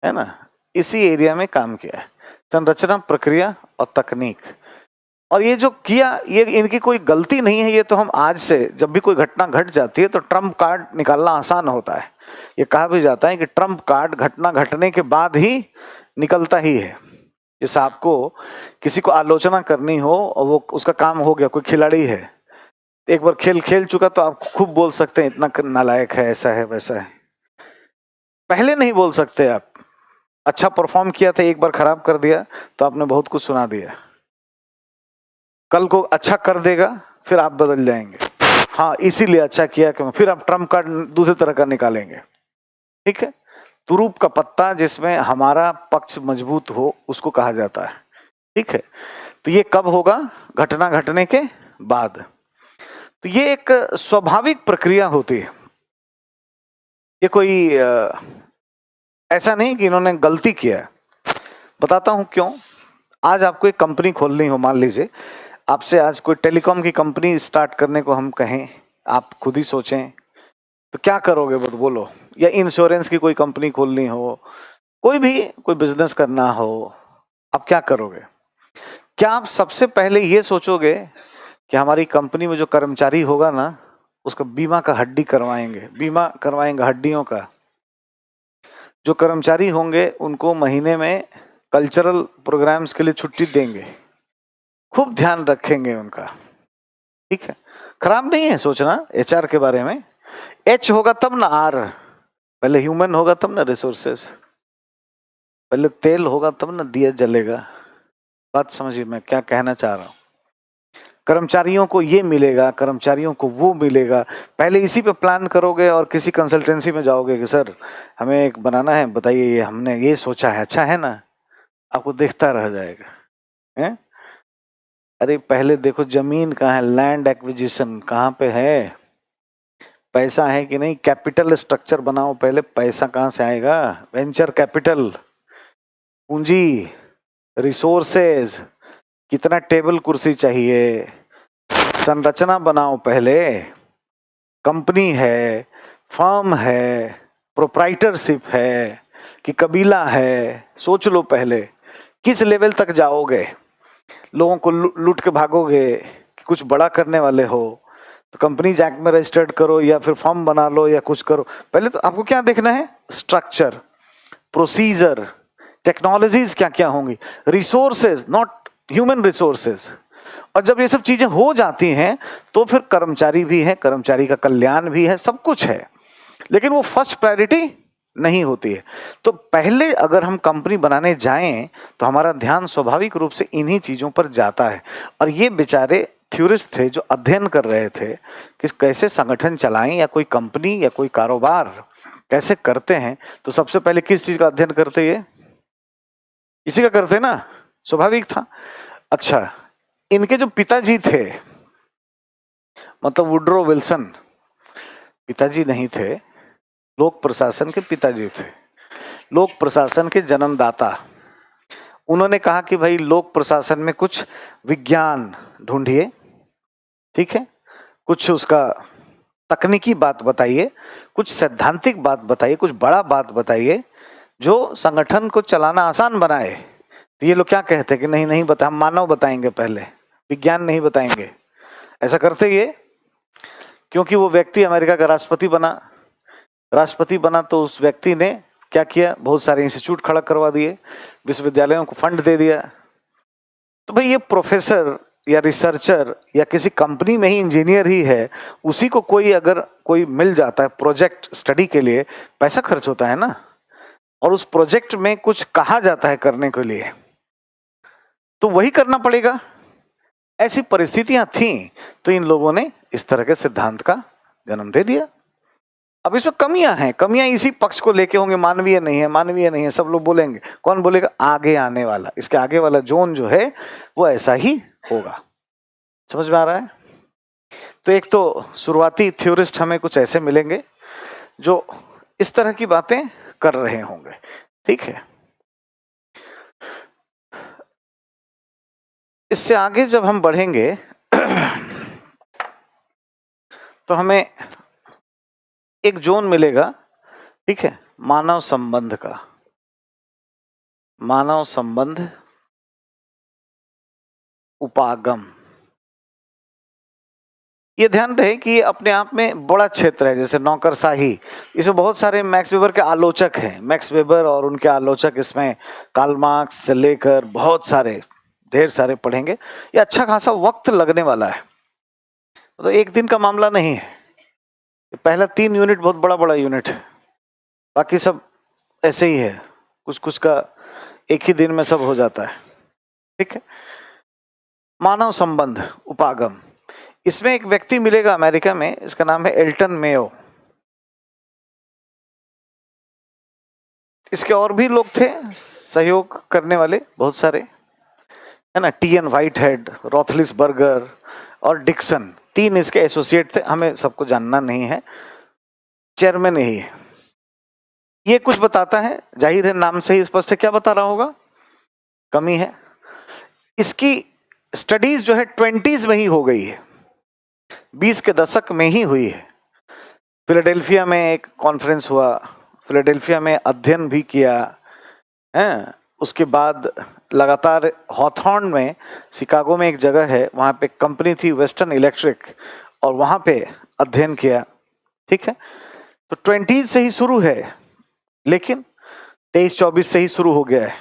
है ना, इसी एरिया में काम किया है। संरचना, प्रक्रिया और तकनीक। और ये जो किया, ये इनकी कोई गलती नहीं है। ये तो हम आज से, जब भी कोई घटना घट जाती है तो ट्रम्प कार्ड निकालना आसान होता है। ये कहा भी जाता है कि ट्रम्प कार्ड घटना घटने के बाद ही निकलता ही है। जैसे आपको किसी को आलोचना करनी हो और वो उसका काम हो गया, कोई खिलाड़ी है, एक बार खेल खेल चुका तो आप खूब बोल सकते हैं इतना नालायक है, ऐसा है वैसा है। पहले नहीं बोल सकते आप। अच्छा परफॉर्म किया था, एक बार खराब कर दिया तो आपने बहुत कुछ सुना दिया। कल को अच्छा कर देगा फिर आप बदल जाएंगे, हाँ इसीलिए अच्छा किया कि फिर आप ट्रम्प कार्ड दूसरी तरह का निकालेंगे। ठीक है, तुरूप का पत्ता जिसमें हमारा पक्ष मजबूत हो उसको कहा जाता है। ठीक है, तो ये कब होगा? घटना घटने के बाद। तो ये एक स्वाभाविक प्रक्रिया होती है। ये कोई ऐसा नहीं कि इन्होंने गलती किया है। बताता हूं क्यों। आज आपको एक कंपनी खोलनी हो, मान लीजिए आपसे आज कोई टेलीकॉम की कंपनी स्टार्ट करने को हम कहें, आप खुद ही सोचें तो क्या करोगे बोलो। या इंश्योरेंस की कोई कंपनी खोलनी हो, कोई भी कोई बिजनेस करना हो, आप क्या करोगे? क्या आप सबसे पहले ये सोचोगे कि हमारी कंपनी में जो कर्मचारी होगा ना उसका बीमा का हड्डी करवाएंगे, बीमा करवाएंगे हड्डियों का। जो कर्मचारी होंगे उनको महीने में कल्चरल प्रोग्राम्स के लिए छुट्टी देंगे, खूब ध्यान रखेंगे उनका। ठीक है, खराब नहीं है सोचना एचआर के बारे में। एच होगा तब ना आर, पहले ह्यूमन होगा तब ना रिसोर्सेस, पहले तेल होगा तब ना दिया जलेगा। बात समझिए मैं क्या कहना चाह रहा हूं। कर्मचारियों को ये मिलेगा, कर्मचारियों को वो मिलेगा, पहले इसी पे प्लान करोगे और किसी कंसल्टेंसी में जाओगे कि सर हमें एक बनाना है, बताइए ये हमने ये सोचा है, अच्छा है ना? आपको देखता रह जाएगा है? अरे पहले देखो जमीन कहाँ है, लैंड एक्विजिशन कहाँ पे है, पैसा है कि नहीं, कैपिटल स्ट्रक्चर बनाओ पहले, पैसा कहाँ से आएगा? वेंचर कैपिटल, पूंजी, रिसोर्सेज, कितना टेबल कुर्सी चाहिए, संरचना बनाओ पहले। कंपनी है, फर्म है, प्रोप्राइटरशिप है कि कबीला है, सोच लो पहले किस लेवल तक जाओगे। लोगों को लूट के भागोगे कि कुछ बड़ा करने वाले हो तो कंपनीज एक्ट में रजिस्टर्ड करो या फिर फर्म बना लो या कुछ करो। पहले तो आपको क्या देखना है? स्ट्रक्चर, प्रोसीजर, टेक्नोलॉजीज क्या क्या होंगी, रिसोर्सेज, नॉट ह्यूमन रिसोर्सेज। और जब ये सब चीजें हो जाती हैं तो फिर कर्मचारी भी है, कर्मचारी का कल्याण भी है, सब कुछ है, लेकिन वो फर्स्ट प्रायोरिटी नहीं होती है। तो पहले अगर हम कंपनी बनाने जाएं तो हमारा ध्यान स्वाभाविक रूप से इन्हीं चीजों पर जाता है। और ये बेचारे थ्योरिस्ट थे जो अध्ययन कर रहे थे कि कैसे संगठन चलाएं या कोई कंपनी या कोई कारोबार कैसे करते हैं, तो सबसे पहले किस चीज का अध्ययन करते? ये इसी का करते ना, स्वाभाविक था। अच्छा, इनके जो पिताजी थे, मतलब वुड्रो विल्सन, पिताजी नहीं थे, लोक प्रशासन के पिताजी थे, लोक प्रशासन के जन्मदाता। उन्होंने कहा कि भाई लोक प्रशासन में कुछ विज्ञान ढूंढिए, ठीक है, कुछ उसका तकनीकी बात बताइए, कुछ सैद्धांतिक बात बताइए, कुछ बड़ा बात बताइए जो संगठन को चलाना आसान बनाए। तो ये लोग क्या कहते हैं कि नहीं नहीं बता, हम मानव बताएंगे पहले, विज्ञान नहीं बताएंगे। ऐसा करते ये क्योंकि वो व्यक्ति अमेरिका का राष्ट्रपति बना तो उस व्यक्ति ने क्या किया, बहुत सारे इंस्टीट्यूट खड़ा करवा दिए, विश्वविद्यालयों को फंड दे दिया। तो भाई ये प्रोफेसर या रिसर्चर या किसी कंपनी में ही इंजीनियर ही है, उसी को कोई अगर कोई मिल जाता है प्रोजेक्ट स्टडी के लिए, पैसा खर्च होता है ना, और उस प्रोजेक्ट में कुछ कहा जाता है करने के लिए तो वही करना पड़ेगा। ऐसी परिस्थितियां थीं तो इन लोगों ने इस तरह के सिद्धांत का जन्म दे दिया। अब इसमें कमियां हैं, कमियां इसी पक्ष को लेके होंगे, मानवीय नहीं है, मानवीय नहीं है, सब लोग बोलेंगे। कौन बोलेगा? आगे आने वाला, इसके आगे वाला जोन जो है वो ऐसा ही होगा। समझ में आ रहा है? तो एक तो शुरुआती थ्योरिस्ट हमें कुछ ऐसे मिलेंगे जो इस तरह की बातें कर रहे होंगे, ठीक है। इससे आगे जब हम बढ़ेंगे तो हमें एक जोन मिलेगा, ठीक है, मानव संबंध का। मानव संबंध उपागम। ये ध्यान रहे कि ये अपने आप में बड़ा क्षेत्र है, जैसे नौकरशाही, इसमें बहुत सारे मैक्स वेबर के आलोचक हैं। मैक्स वेबर और उनके आलोचक, इसमें कार्ल मार्क्स से लेकर बहुत सारे, ढेर सारे पढ़ेंगे। ये अच्छा खासा वक्त लगने वाला है, तो एक दिन का मामला नहीं है। पहला 3 यूनिट बहुत बड़ा बड़ा यूनिट है, बाकी सब ऐसे ही है, कुछ कुछ का एक ही दिन में सब हो जाता है। ठीक है। मानव संबंध, उपागम। इसमें एक व्यक्ति मिलेगा अमेरिका में, इसका नाम है एल्टन मेयो। इसके और भी लोग थे सहयोग करने वाले बहुत सारे, है ना। टी.एन. व्हाइटहेड, रॉथलिस बर्गर और डिक्सन, 3 इसके एसोसिएट थे। हमें सबको जानना नहीं है, चेयरमैन यही है। ये कुछ बताता है, जाहिर है नाम से ही स्पष्ट है क्या बता रहा होगा, कमी है। इसकी स्टडीज जो है 20s में ही हो गई है, 20 के दशक में ही हुई है। फिलाडेल्फिया में एक कॉन्फ्रेंस हुआ, फिलाडेल्फिया में अध्ययन भी किया है। उसके बाद लगातार हॉथॉर्न में, शिकागो में एक जगह है, वहाँ पे कंपनी थी वेस्टर्न इलेक्ट्रिक, और वहाँ पे अध्ययन किया। ठीक है। तो 20s से ही शुरू है, लेकिन 23-24 से ही शुरू हो गया है।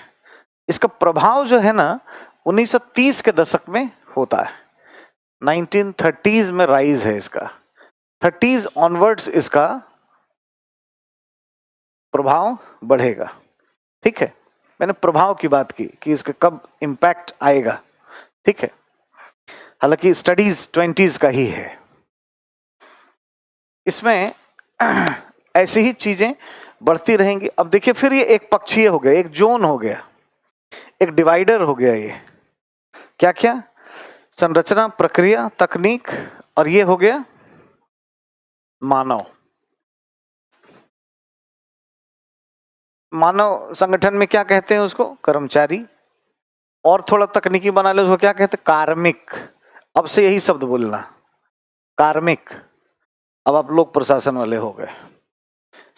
इसका प्रभाव जो है ना 1930 के दशक में होता है, 1930s में राइज है इसका, 30s ऑनवर्ड्स इसका प्रभाव बढ़ेगा। ठीक है। मैंने प्रभाव की बात की कि इसका कब इम्पैक्ट आएगा। ठीक है। हालांकि स्टडीज 20s का ही है। इसमें ऐसी ही चीजें बढ़ती रहेंगी। अब देखिए, फिर ये एक पक्षीय हो गया, एक जोन हो गया, एक डिवाइडर हो गया। ये क्या क्या, संरचना, प्रक्रिया, तकनीक, और ये हो गया मानव। मानव संगठन में क्या कहते हैं उसको, कर्मचारी। और थोड़ा तकनीकी बना ले उसको क्या कहते हैं, कार्मिक। अब से यही शब्द बोलना, कार्मिक। अब आप लोग प्रशासन वाले हो गए।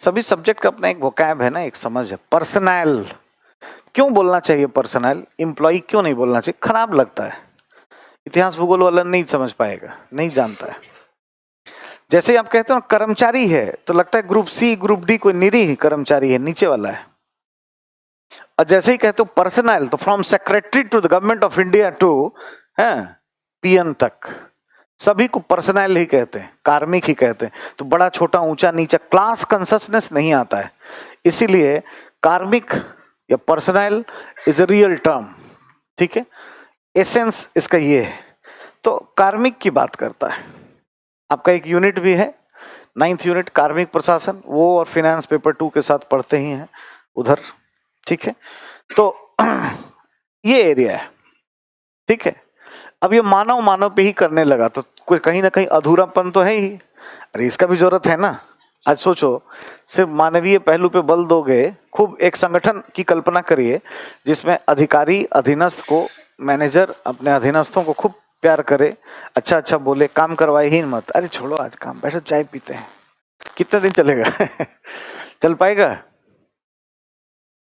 सभी सब्जेक्ट का अपना एक वोकैब है ना, एक समझ है। पर्सनल क्यों बोलना चाहिए, पर्सनल एम्प्लॉय क्यों नहीं बोलना चाहिए, खराब लगता है। इतिहास भूगोल वाला नहीं समझ पाएगा, नहीं जानता है। जैसे ही आप कहते हो कर्मचारी है, तो लगता है ग्रुप सी ग्रुप डी कोई निरीह कर्मचारी है, नीचे वाला है। और जैसे ही कहते हो पर्सनल, तो from secretary to the government of India to PN तक, सभी को पर्सनल ही कहते हैं, कार्मिक ही कहते हैं। तो बड़ा छोटा ऊंचा नीचा क्लास कंससनेस नहीं आता है, इसीलिए कार्मिक या personal is a real term. ठीक है। एसेंस इसका ये है। तो कार्मिक की बात करता है। आपका एक यूनिट भी है, 9th यूनिट, कार्मिक प्रशासन, वो और फाइनेंस पेपर 2 के साथ पढ़ते ही हैं उधर। ठीक है। तो ये एरिया है। ठीक है। अब ये मानव मानव पे ही करने लगा, तो कोई कहीं ना कहीं अधूरापन तो है ही। अरे इसका भी जरूरत है ना। आज सोचो, सिर्फ मानवीय पहलू पे बल दोगे, खूब एक संगठन की कल्पना करिए जिसमें अधिकारी अधीनस्थ को, मैनेजर अपने अधीनस्थों को खूब प्यार करे, अच्छा अच्छा बोले, काम करवाए ही मत। अरे छोड़ो आज काम, बैठो चाय पीते हैं। कितने दिन चलेगा चल पाएगा?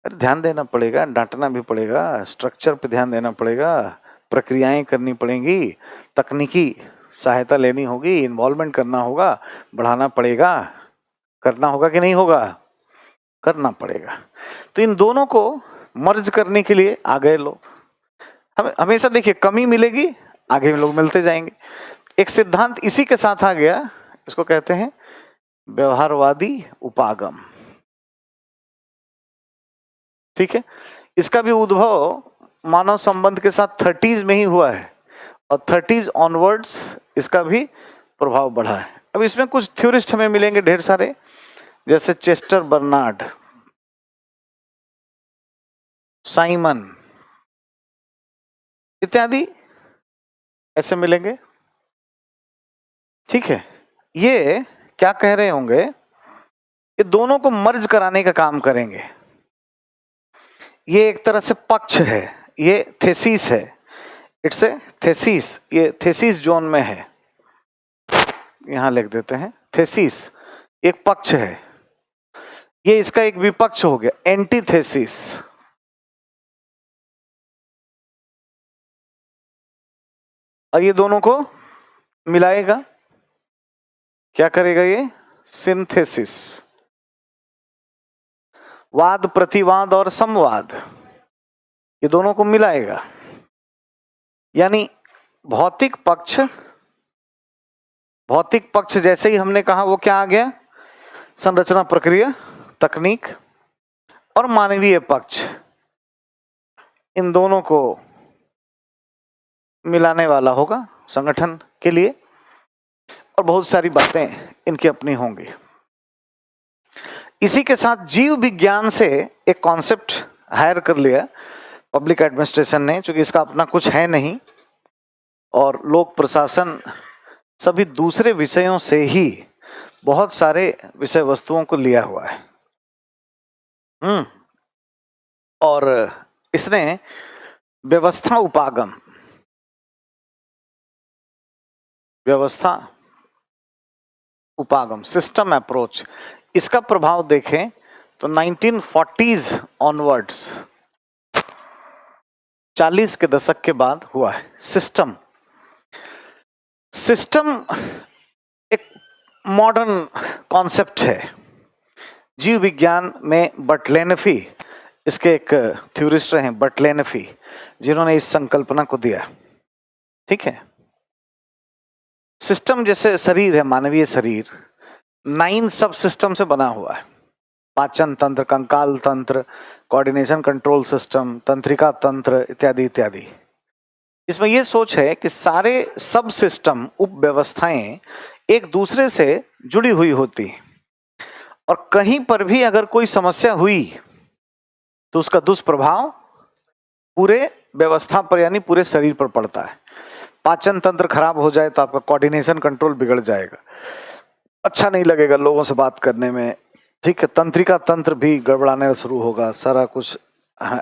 अरे ध्यान देना पड़ेगा, डांटना भी पड़ेगा, स्ट्रक्चर पे ध्यान देना पड़ेगा, प्रक्रियाएं करनी पड़ेंगी, तकनीकी सहायता लेनी होगी, इन्वॉल्वमेंट करना होगा, बढ़ाना पड़ेगा। करना होगा कि नहीं होगा? करना पड़ेगा। तो इन दोनों को मर्ज करने के लिए आ गए लोग। हमें हमेशा देखिए कमी मिलेगी, आगे लोग मिलते जाएंगे। एक सिद्धांत इसी के साथ आ गया, इसको कहते हैं व्यवहारवादी उपागम। ठीक है। इसका भी उद्भव मानव संबंध के साथ 30s में ही हुआ है, और 30s ऑनवर्ड्स इसका भी प्रभाव बढ़ा है। अब इसमें कुछ थ्योरिस्ट हमें मिलेंगे ढेर सारे, जैसे चेस्टर बर्नार्ड, साइमन इत्यादि ऐसे मिलेंगे। ठीक है। ये क्या कह रहे होंगे, ये दोनों को मर्ज कराने का काम करेंगे। ये एक तरह से पक्ष है, ये थेसिस है, इट्स ए थेसिस, ये थेसिस जोन में है। यहां लिख देते हैं थेसिस, एक पक्ष है। ये इसका एक विपक्ष हो गया, एंटीथेसिस। और ये दोनों को मिलाएगा, क्या करेगा ये? सिंथेसिस। वाद प्रतिवाद और समवाद, ये दोनों को मिलाएगा। यानी भौतिक पक्ष जैसे ही हमने कहा वो क्या आ गया? संरचना, प्रक्रिया, तकनीक। और मानवीय पक्ष, इन दोनों को मिलाने वाला होगा संगठन के लिए, और बहुत सारी बातें इनकी अपनी होंगी। इसी के साथ जीव विज्ञान से एक कॉन्सेप्ट हायर कर लिया पब्लिक एडमिनिस्ट्रेशन ने, क्योंकि इसका अपना कुछ है नहीं, और लोक प्रशासन सभी दूसरे विषयों से ही बहुत सारे विषय वस्तुओं को लिया हुआ है। और इसने व्यवस्था उपागम सिस्टम अप्रोच, इसका प्रभाव देखें तो 1940s ऑनवर्ड्स, 40 के दशक के बाद हुआ है। सिस्टम एक मॉडर्न कॉन्सेप्ट है जीव विज्ञान में। बर्टलेनफी इसके एक थ्योरिस्ट रहे, बर्टलेनफी, जिन्होंने इस संकल्पना को दिया। ठीक है, सिस्टम जैसे शरीर है, मानवीय शरीर 9 सब सिस्टम से बना हुआ है। पाचन तंत्र, कंकाल तंत्र, कोऑर्डिनेशन कंट्रोल सिस्टम, तंत्रिका तंत्र, इत्यादि इत्यादि। इसमें यह सोच है कि सारे सब सिस्टम, उप व्यवस्थाएं एक दूसरे से जुड़ी हुई होती, और कहीं पर भी अगर कोई समस्या हुई तो उसका दुष्प्रभाव पूरे व्यवस्था पर यानी पूरे शरीर पर पड़ता है। पाचन तंत्र खराब हो जाए तो आपका कोऑर्डिनेशन कंट्रोल बिगड़ जाएगा, अच्छा नहीं लगेगा लोगों से बात करने में। ठीक है, तंत्रिका तंत्र भी गड़बड़ाने शुरू होगा, सारा कुछ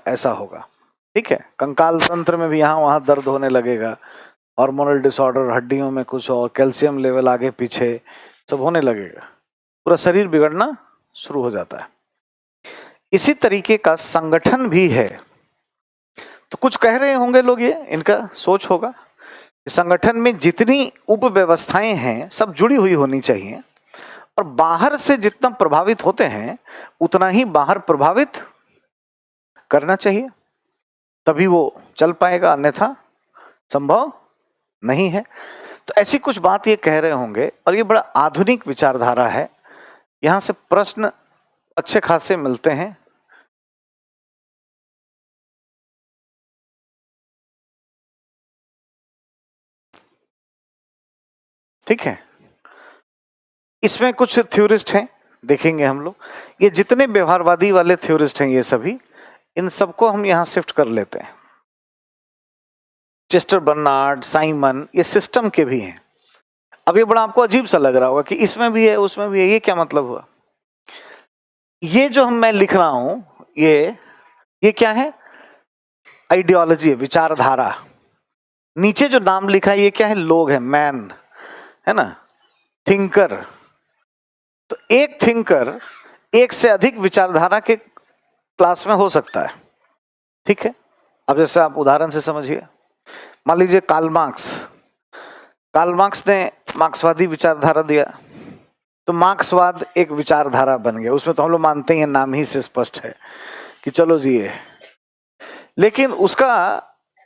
ऐसा होगा। ठीक है, कंकाल तंत्र में भी यहाँ वहाँ दर्द होने लगेगा, हार्मोनल डिसऑर्डर, हड्डियों में कुछ और, कैल्शियम लेवल आगे पीछे सब होने लगेगा, पूरा शरीर बिगड़ना शुरू हो जाता है। इसी तरीके का संगठन भी है। तो कुछ कह रहे होंगे लोग, ये इनका सोच होगा, संगठन में जितनी उप व्यवस्थाएं हैं सब जुड़ी हुई होनी चाहिए, और बाहर से जितना प्रभावित होते हैं उतना ही बाहर प्रभावित करना चाहिए, तभी वो चल पाएगा, अन्यथा संभव नहीं है। तो ऐसी कुछ बात ये कह रहे होंगे, और ये बड़ा आधुनिक विचारधारा है। यहां से प्रश्न अच्छे खासे मिलते हैं। ठीक है, इसमें कुछ थ्योरिस्ट हैं, देखेंगे हम लोग। ये जितने व्यवहारवादी वाले थ्योरिस्ट हैं, ये सभी, इन सबको हम यहां शिफ्ट कर लेते हैं। चेस्टर बर्नार्ड, साइमन, ये सिस्टम के भी हैं। अब ये बड़ा आपको अजीब सा लग रहा होगा कि इसमें भी है उसमें भी है, ये क्या मतलब हुआ? ये जो मैं लिख रहा हूं, ये क्या है? आइडियोलॉजी है, विचारधारा। नीचे जो नाम लिखा है ये क्या है? लोग है, मैन है ना, थिंकर। तो एक थिंकर एक से अधिक विचारधारा के क्लास में हो सकता है। ठीक है, अब जैसे आप उदाहरण से समझिए, मान लीजिए कार्ल मार्क्स ने मार्क्सवादी विचारधारा दिया, तो मार्क्सवाद एक विचारधारा बन गया। उसमें तो हम लोग मानते ही हैं, नाम ही से स्पष्ट है कि चलो जी ये, लेकिन उसका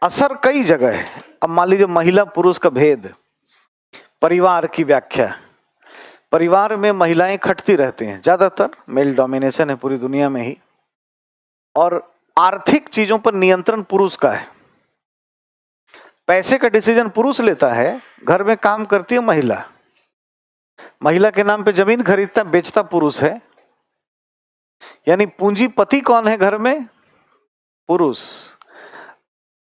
असर कई जगह है। अब मान लीजिए महिला पुरुष का भेद, परिवार की व्याख्या, परिवार में महिलाएं खटती रहती हैं, ज्यादातर मेल डोमिनेशन है पूरी दुनिया में ही, और आर्थिक चीजों पर नियंत्रण पुरुष का है। पैसे का डिसीजन पुरुष लेता है, घर में काम करती है महिला। महिला के नाम पे जमीन खरीदता बेचता पुरुष है। यानी पूंजीपति कौन है घर में? पुरुष।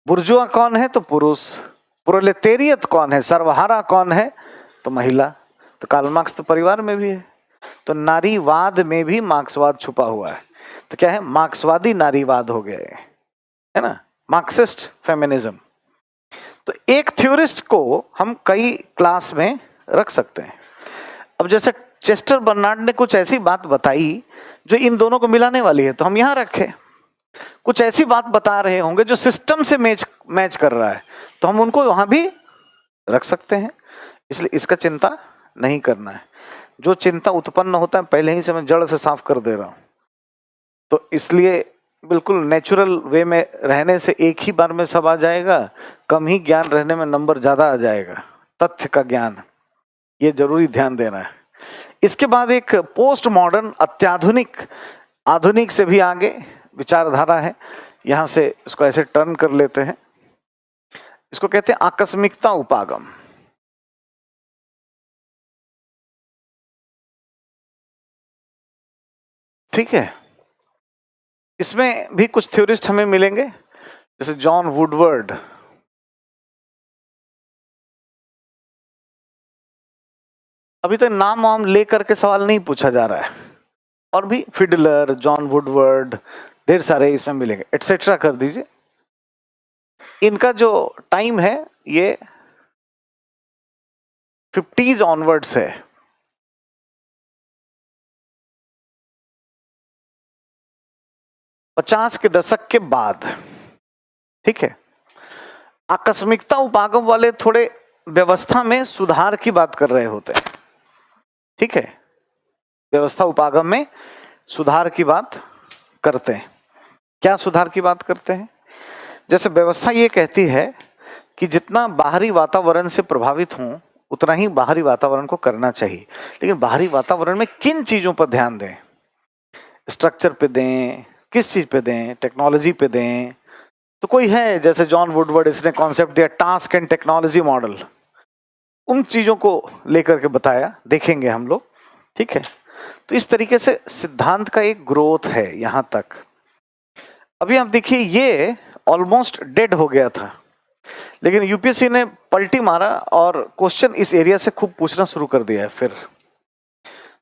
बुर्जुआ कौन है? तो पुरुष। प्रोलेटेरियत कौन है? सर्वहारा कौन है? तो महिला। तो कार्ल मार्क्स तो परिवार में भी है। तो नारीवाद में भी मार्क्सवाद छुपा हुआ है। तो क्या है? मार्क्सवादी नारीवाद हो गए, है ना, मार्क्सिस्ट फेमिनिज्म। तो एक थ्योरिस्ट को हम कई क्लास में रख सकते हैं। अब जैसे चेस्टर बर्नार्ड ने कुछ ऐसी बात बताई जो इन दोनों को मिलाने वाली है, तो हम यहां रखें। कुछ ऐसी बात बता रहे होंगे जो सिस्टम से मैच कर रहा है, तो हम उनको वहां भी रख सकते हैं, इसलिए इसका चिंता नहीं करना है। जो चिंता उत्पन्न होता है पहले ही से मैं जड़ से साफ कर दे रहा हूं, तो इसलिए बिल्कुल नेचुरल वे में रहने से एक ही बार में सब आ जाएगा, कम ही ज्ञान रहने में नंबर ज्यादा आ जाएगा, तथ्य का ज्ञान, ये जरूरी ध्यान देना है। इसके बाद एक पोस्ट मॉडर्न अत्याधुनिक, आधुनिक से भी आगे विचारधारा है, यहां से इसको ऐसे टर्न कर लेते हैं, इसको कहते हैं आकस्मिकता उपागम। ठीक है, इसमें भी कुछ थ्योरिस्ट हमें मिलेंगे, जैसे जॉन वुडवर्ड, अभी तक नाम वाम लेकर के सवाल नहीं पूछा जा रहा है, और भी फिडलर, जॉन वुडवर्ड, ढेर सारे इसमें मिलेंगे, एटसेट्रा कर दीजिए। इनका जो टाइम है ये 50s ऑनवर्ड्स है। पचास के दशक के बाद, ठीक है। आकस्मिकता उपागम वाले थोड़े व्यवस्था में सुधार की बात कर रहे होते हैं, ठीक है, व्यवस्था उपागम में सुधार की बात करते हैं। क्या सुधार की बात करते हैं? जैसे व्यवस्था ये कहती है कि जितना बाहरी वातावरण से प्रभावित हूं उतना ही बाहरी वातावरण को करना चाहिए, लेकिन बाहरी वातावरण में किन चीजों पर ध्यान दें, स्ट्रक्चर पे दें, किस चीज पे दें, टेक्नोलॉजी पे दें। तो कोई है जैसे जॉन वुडवर्ड, इसने कॉन्सेप्ट दिया टास्क एंड टेक्नोलॉजी मॉडल, उन चीजों को लेकर के बताया, देखेंगे हम लोग, ठीक है। तो इस तरीके से सिद्धांत का एक ग्रोथ है यहां तक। अभी आप देखिए ये ऑलमोस्ट डेड हो गया था, लेकिन यूपीएससी ने पलटी मारा और क्वेश्चन इस एरिया से खूब पूछना शुरू कर दिया है। फिर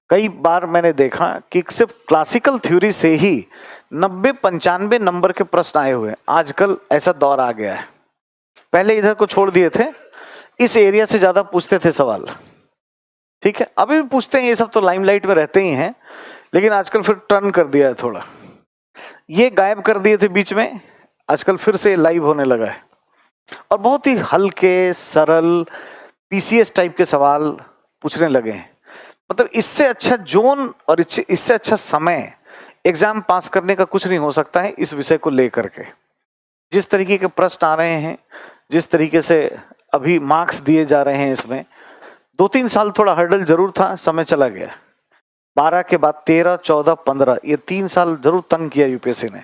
कई बार मैंने देखा कि सिर्फ क्लासिकल थ्योरी से ही 90-95 नंबर के प्रश्न आए हुए हैं। आजकल ऐसा दौर आ गया है, पहले इधर को छोड़ दिए थे, इस एरिया से ज्यादा पूछते थे सवाल, ठीक है। अभी भी पूछते हैं, ये सब तो लाइमलाइट में रहते ही हैं, लेकिन आजकल फिर टर्न कर दिया है थोड़ा, ये गायब कर दिए थे बीच में, आजकल फिर से लाइव होने लगा है, और बहुत ही हल्के सरल पीसीएस टाइप के सवाल पूछने लगे हैं। मतलब इससे अच्छा जोन और इससे अच्छा समय एग्जाम पास करने का कुछ नहीं हो सकता है इस विषय को लेकर के। जिस तरीके के प्रश्न आ रहे हैं, जिस तरीके से अभी मार्क्स दिए जा रहे हैं, इसमें 2-3 साल थोड़ा हर्डल जरूर था, समय चला गया। 12 के बाद 13, 14, 15, ये 3 साल जरूर तंग किया यूपीएससी ने,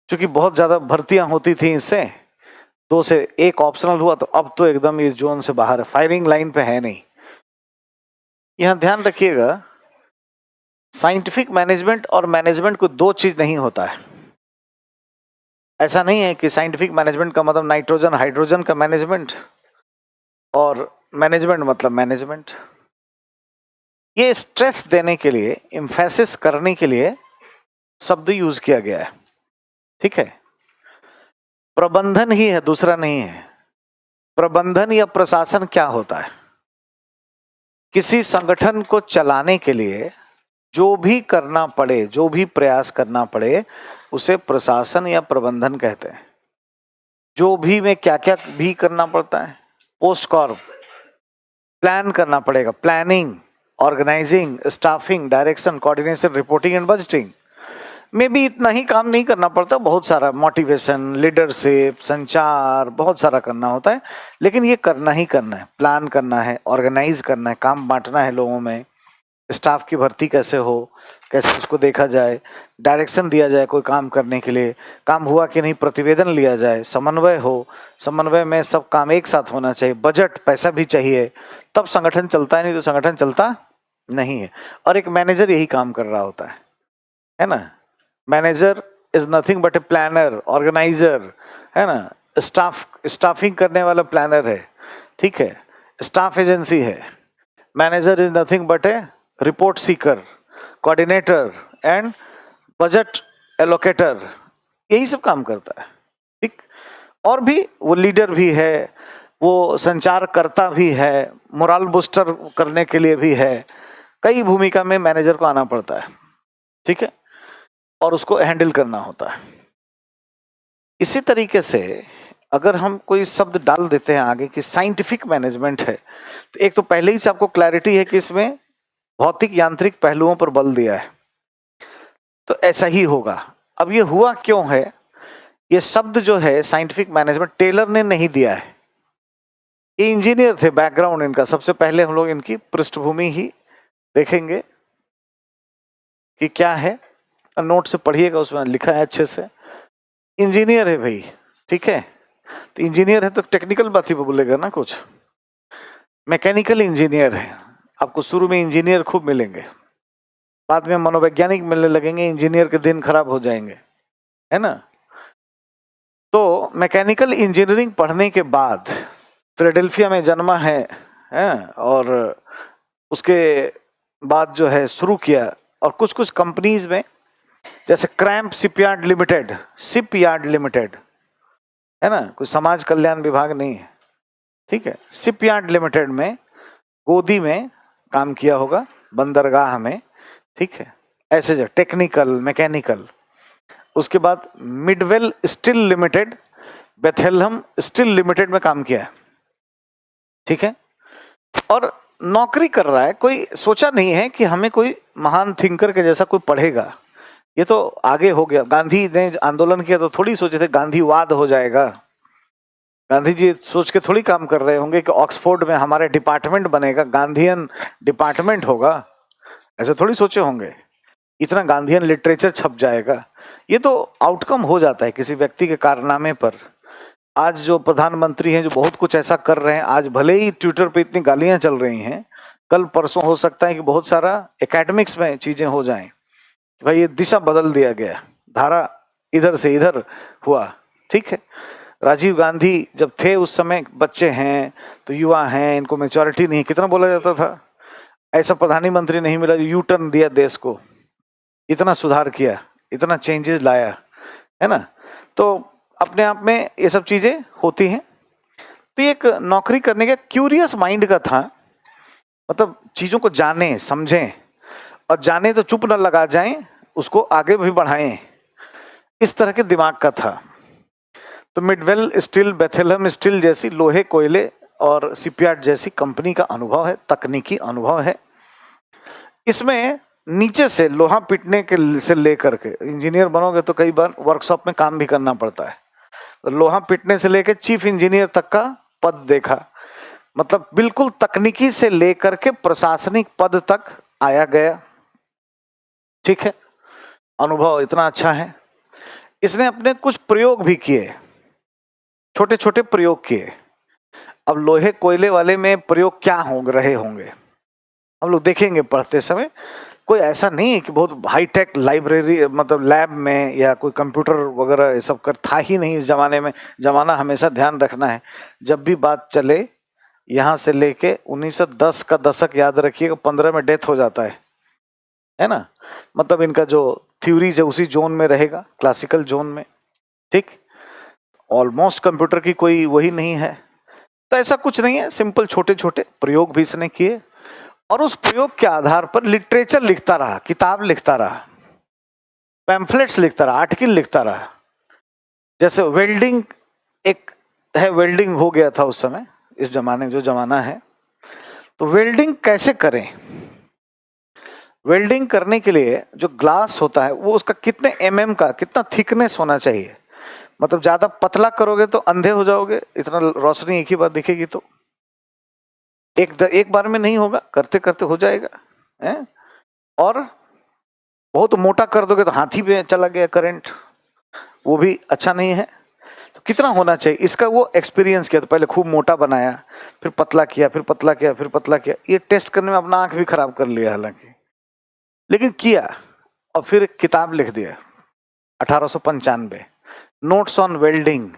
क्योंकि बहुत ज्यादा भर्तियां होती थी, इससे 2 से 1 ऑप्शनल हुआ, तो अब तो एकदम इस जोन से बाहर है, फायरिंग लाइन पे है नहीं। यहां ध्यान रखिएगा, साइंटिफिक मैनेजमेंट और मैनेजमेंट को 2 चीज नहीं होता है। ऐसा नहीं है कि साइंटिफिक मैनेजमेंट का मतलब नाइट्रोजन हाइड्रोजन का मैनेजमेंट और मैनेजमेंट मतलब मैनेजमेंट। ये स्ट्रेस देने के लिए, एम्फेसिस करने के लिए शब्द यूज किया गया है, ठीक है। प्रबंधन ही है, दूसरा नहीं है। प्रबंधन या प्रशासन क्या होता है? किसी संगठन को चलाने के लिए जो भी करना पड़े, जो भी प्रयास करना पड़े, उसे प्रशासन या प्रबंधन कहते हैं। जो भी में क्या क्या भी करना पड़ता है, पोस्ट कॉर्प प्लान करना पड़ेगा, planning, organising, staffing, direction, coordination, reporting and budgeting में भी इतना ही काम नहीं करना पड़ता, बहुत सारा मोटिवेशन, लीडरशिप, संचार, बहुत सारा करना होता है, लेकिन ये करना ही करना है। प्लान करना है, ऑर्गेनाइज करना है, काम बांटना है लोगों में, स्टाफ की भर्ती कैसे हो, कैसे उसको देखा जाए, डायरेक्शन दिया जाए कोई काम करने के लिए, काम हुआ कि नहीं प्रतिवेदन लिया जाए, समन्वय हो, समन्वय में सब काम एक साथ होना चाहिए, बजट, पैसा भी चाहिए, तब संगठन चलता है, नहीं तो संगठन चलता नहीं है। और एक मैनेजर यही काम कर रहा होता है ना। Manager is nothing but a planner, organiser, है ना। स्टाफिंग करने वाला प्लानर है, ठीक है, स्टाफ एजेंसी है। Manager is nothing but a report seeker, coordinator and budget allocator, यही सब काम करता है, ठीक। और भी वो लीडर भी है, वो संचारकर्ता भी है, मोरल बूस्टर करने के लिए भी है, कई भूमिका में मैनेजर को आना पड़ता है, ठीक है, और उसको हैंडल करना होता है। इसी तरीके से अगर हम कोई शब्द डाल देते हैं आगे कि साइंटिफिक मैनेजमेंट है, तो एक तो पहले ही से आपको क्लैरिटी है कि इसमें भौतिक यांत्रिक पहलुओं पर बल दिया है, तो ऐसा ही होगा। अब ये हुआ क्यों है? ये शब्द जो है साइंटिफिक मैनेजमेंट टेलर ने नहीं दिया है, ये इंजीनियर थे। बैकग्राउंड इनका, सबसे पहले हम लोग इनकी पृष्ठभूमि ही देखेंगे कि क्या है। नोट से पढ़िएगा, उसमें लिखा है अच्छे से। इंजीनियर है भाई, ठीक है, तो इंजीनियर है तो टेक्निकल बात ही बोलेगा ना कुछ। मैकेनिकल इंजीनियर है, आपको शुरू में इंजीनियर खूब मिलेंगे, बाद में मनोवैज्ञानिक मिलने लगेंगे, इंजीनियर के दिन खराब हो जाएंगे, है ना। तो मैकेनिकल इंजीनियरिंग पढ़ने के बाद फिलाडेल्फिया में जन्मा है, और उसके बाद जो है शुरू किया, और कुछ कुछ कंपनीज में जैसे क्रैम्प शिपयार्ड लिमिटेड है ना, कोई समाज कल्याण विभाग नहीं है, ठीक है, शिपयार्ड लिमिटेड में गोदी में काम किया होगा, बंदरगाह में, ठीक है, ऐसे जो टेक्निकल मैकेनिकल। उसके बाद Midvale steel limited, Bethlehem steel limited में काम किया है, ठीक है, और नौकरी कर रहा है। कोई सोचा नहीं है कि हमें कोई महान थिंकर के जैसा कोई पढ़ेगा, ये तो आगे हो गया। गांधी ने आंदोलन किया तो थोड़ी सोचे थे गांधीवाद हो जाएगा, गांधी जी सोच के थोड़ी काम कर रहे होंगे कि ऑक्सफोर्ड में हमारे डिपार्टमेंट बनेगा, गांधीयन डिपार्टमेंट होगा, ऐसे थोड़ी सोचे होंगे। इतना गांधीयन लिटरेचर छप जाएगा, ये तो आउटकम हो जाता है किसी व्यक्ति के कारनामे पर। आज जो प्रधानमंत्री हैं जो बहुत कुछ ऐसा कर रहे हैं, आज भले ही ट्विटर पे इतनी गालियां चल रही हैं, कल परसों हो सकता है कि बहुत सारा एकेडमिक्स में चीजें हो जाएं, भाई ये दिशा बदल दिया गया, धारा इधर से इधर हुआ, ठीक है। राजीव गांधी जब थे उस समय बच्चे हैं, तो युवा हैं, इनको मेच्योरिटी नहीं, कितना बोला जाता था, ऐसा प्रधानमंत्री नहीं मिला जो यू टर्न दिया देश को, इतना सुधार किया, इतना चेंजेस लाया, है ना। तो अपने आप में ये सब चीजें होती हैं। तो एक नौकरी करने का क्यूरियस माइंड का था, मतलब चीजों को जाने समझें, और जाने तो चुप न लगा जाएं, उसको आगे भी बढ़ाएं, इस तरह के दिमाग का था। तो मिडवेल स्टील, बेथेलहम स्टील जैसी लोहे कोयले और शिपयार्ड जैसी कंपनी का अनुभव है, तकनीकी अनुभव है। इसमें नीचे से लोहा पीटने के से लेकर के, इंजीनियर बनोगे तो कई बार वर्कशॉप में काम भी करना पड़ता है, तो लोहा पीटने से लेकर चीफ इंजीनियर तक का पद देखा, मतलब बिल्कुल तकनीकी से लेकर के प्रशासनिक पद तक आया गया, ठीक है। अनुभव इतना अच्छा है। इसने अपने कुछ प्रयोग भी किए, छोटे छोटे प्रयोग किए। अब लोहे कोयले वाले में प्रयोग क्या रहे होंगे हम लोग देखेंगे पढ़ते समय। कोई ऐसा नहीं है कि बहुत हाईटेक लाइब्रेरी, मतलब लैब में या कोई कंप्यूटर वगैरह ये सब कर था ही नहीं इस जमाने में। जमाना हमेशा ध्यान रखना है, जब भी बात चले यहाँ से लेके 1910 का दशक याद रखिएगा, 15 में डेथ हो जाता है ना। मतलब इनका जो थ्योरीज है उसी जोन में रहेगा, क्लासिकल जोन में, ठीक। ऑलमोस्ट कंप्यूटर की कोई वही नहीं है, तो ऐसा कुछ नहीं है, सिंपल छोटे छोटे प्रयोग भी इसने किए, और उस प्रयोग के आधार पर लिटरेचर लिखता रहा, किताब लिखता रहा, पैम्फलेट्स लिखता रहा, आर्टिकल लिखता रहा। जैसे वेल्डिंग एक है, वेल्डिंग हो गया था उस समय, इस जमाने में जो जमाना है, तो वेल्डिंग कैसे करें। वेल्डिंग करने के लिए जो ग्लास होता है वो उसका कितने mm का, कितना थिकनेस होना चाहिए, मतलब ज्यादा पतला करोगे तो अंधे हो जाओगे, इतना रोशनी एक ही बार दिखेगी, तो एक बार में नहीं होगा, करते करते हो जाएगा, है? और बहुत मोटा कर दोगे तो हाथी पे चला गया करंट, वो भी अच्छा नहीं है। तो कितना होना चाहिए, इसका वो एक्सपीरियंस किया। तो पहले खूब मोटा बनाया, फिर पतला किया, फिर पतला किया, फिर पतला किया। ये टेस्ट करने में अपना आंख भी खराब कर लिया हालांकि, लेकिन किया, और फिर एक किताब लिख दिया 1895, नोट्स ऑन वेल्डिंग,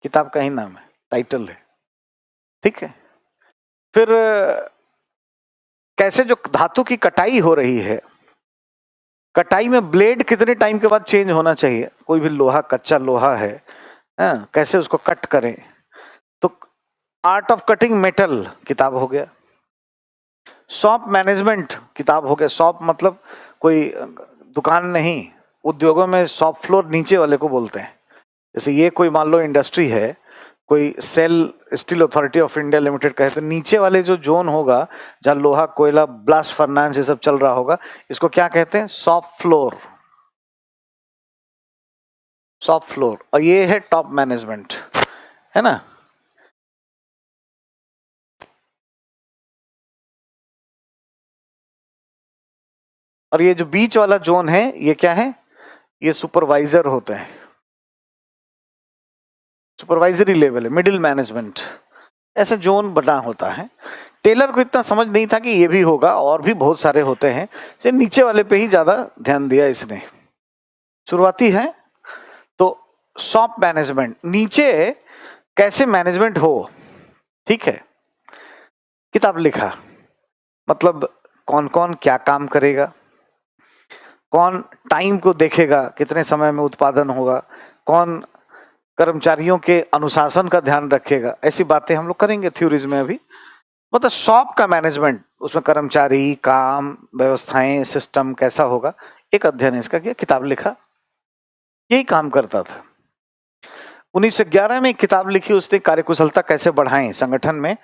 किताब का ही नाम है, टाइटल है, ठीक है। फिर कैसे जो धातु की कटाई हो रही है, कटाई में ब्लेड कितने टाइम के बाद चेंज होना चाहिए, कोई भी लोहा, कच्चा लोहा है, कैसे उसको कट करें। तो आर्ट ऑफ कटिंग मेटल किताब हो गया। शॉप मैनेजमेंट किताब हो गया। शॉप मतलब कोई दुकान नहीं, उद्योगों में शॉप फ्लोर नीचे वाले को बोलते हैं। जैसे ये कोई मान लो इंडस्ट्री है, कोई SAIL steel authority of India limited कहे तो नीचे वाले जो जोन होगा जहाँ लोहा कोयला ब्लास्ट फर्नांस ये सब चल रहा होगा, इसको क्या कहते हैं? Soft floor, soft floor. और ये है टॉप मैनेजमेंट, है ना। और ये जो बीच वाला जोन है ये क्या है? ये सुपरवाइजर होते हैं, सुपरवाइजरी लेवल है, मिडिल मैनेजमेंट, ऐसा जोन बना होता है। टेलर को इतना समझ नहीं था कि ये भी होगा, और भी बहुत सारे होते हैं, से नीचे वाले पे ही ज्यादा ध्यान दिया इसने। शुरुआती है तो सॉफ्ट मैनेजमेंट, नीचे कैसे मैनेजमेंट हो, ठीक है। किताब लिखा मतलब कौन कौन क्या काम करेगा, कौन टाइम को देखेगा, कितने समय में उत्पादन होगा, कौन कर्मचारियों के अनुशासन का ध्यान रखेगा, ऐसी बातें हम लोग करेंगे थ्योरीज में अभी। मतलब शॉप का मैनेजमेंट, उसमें कर्मचारी, काम, व्यवस्थाएं, सिस्टम कैसा होगा, एक अध्ययन इसका किया, किताब लिखा, यही काम करता था। 1911 में एक किताब लिखी उसने, कार्यकुशलता कैसे बढ़ाएं, संगठन में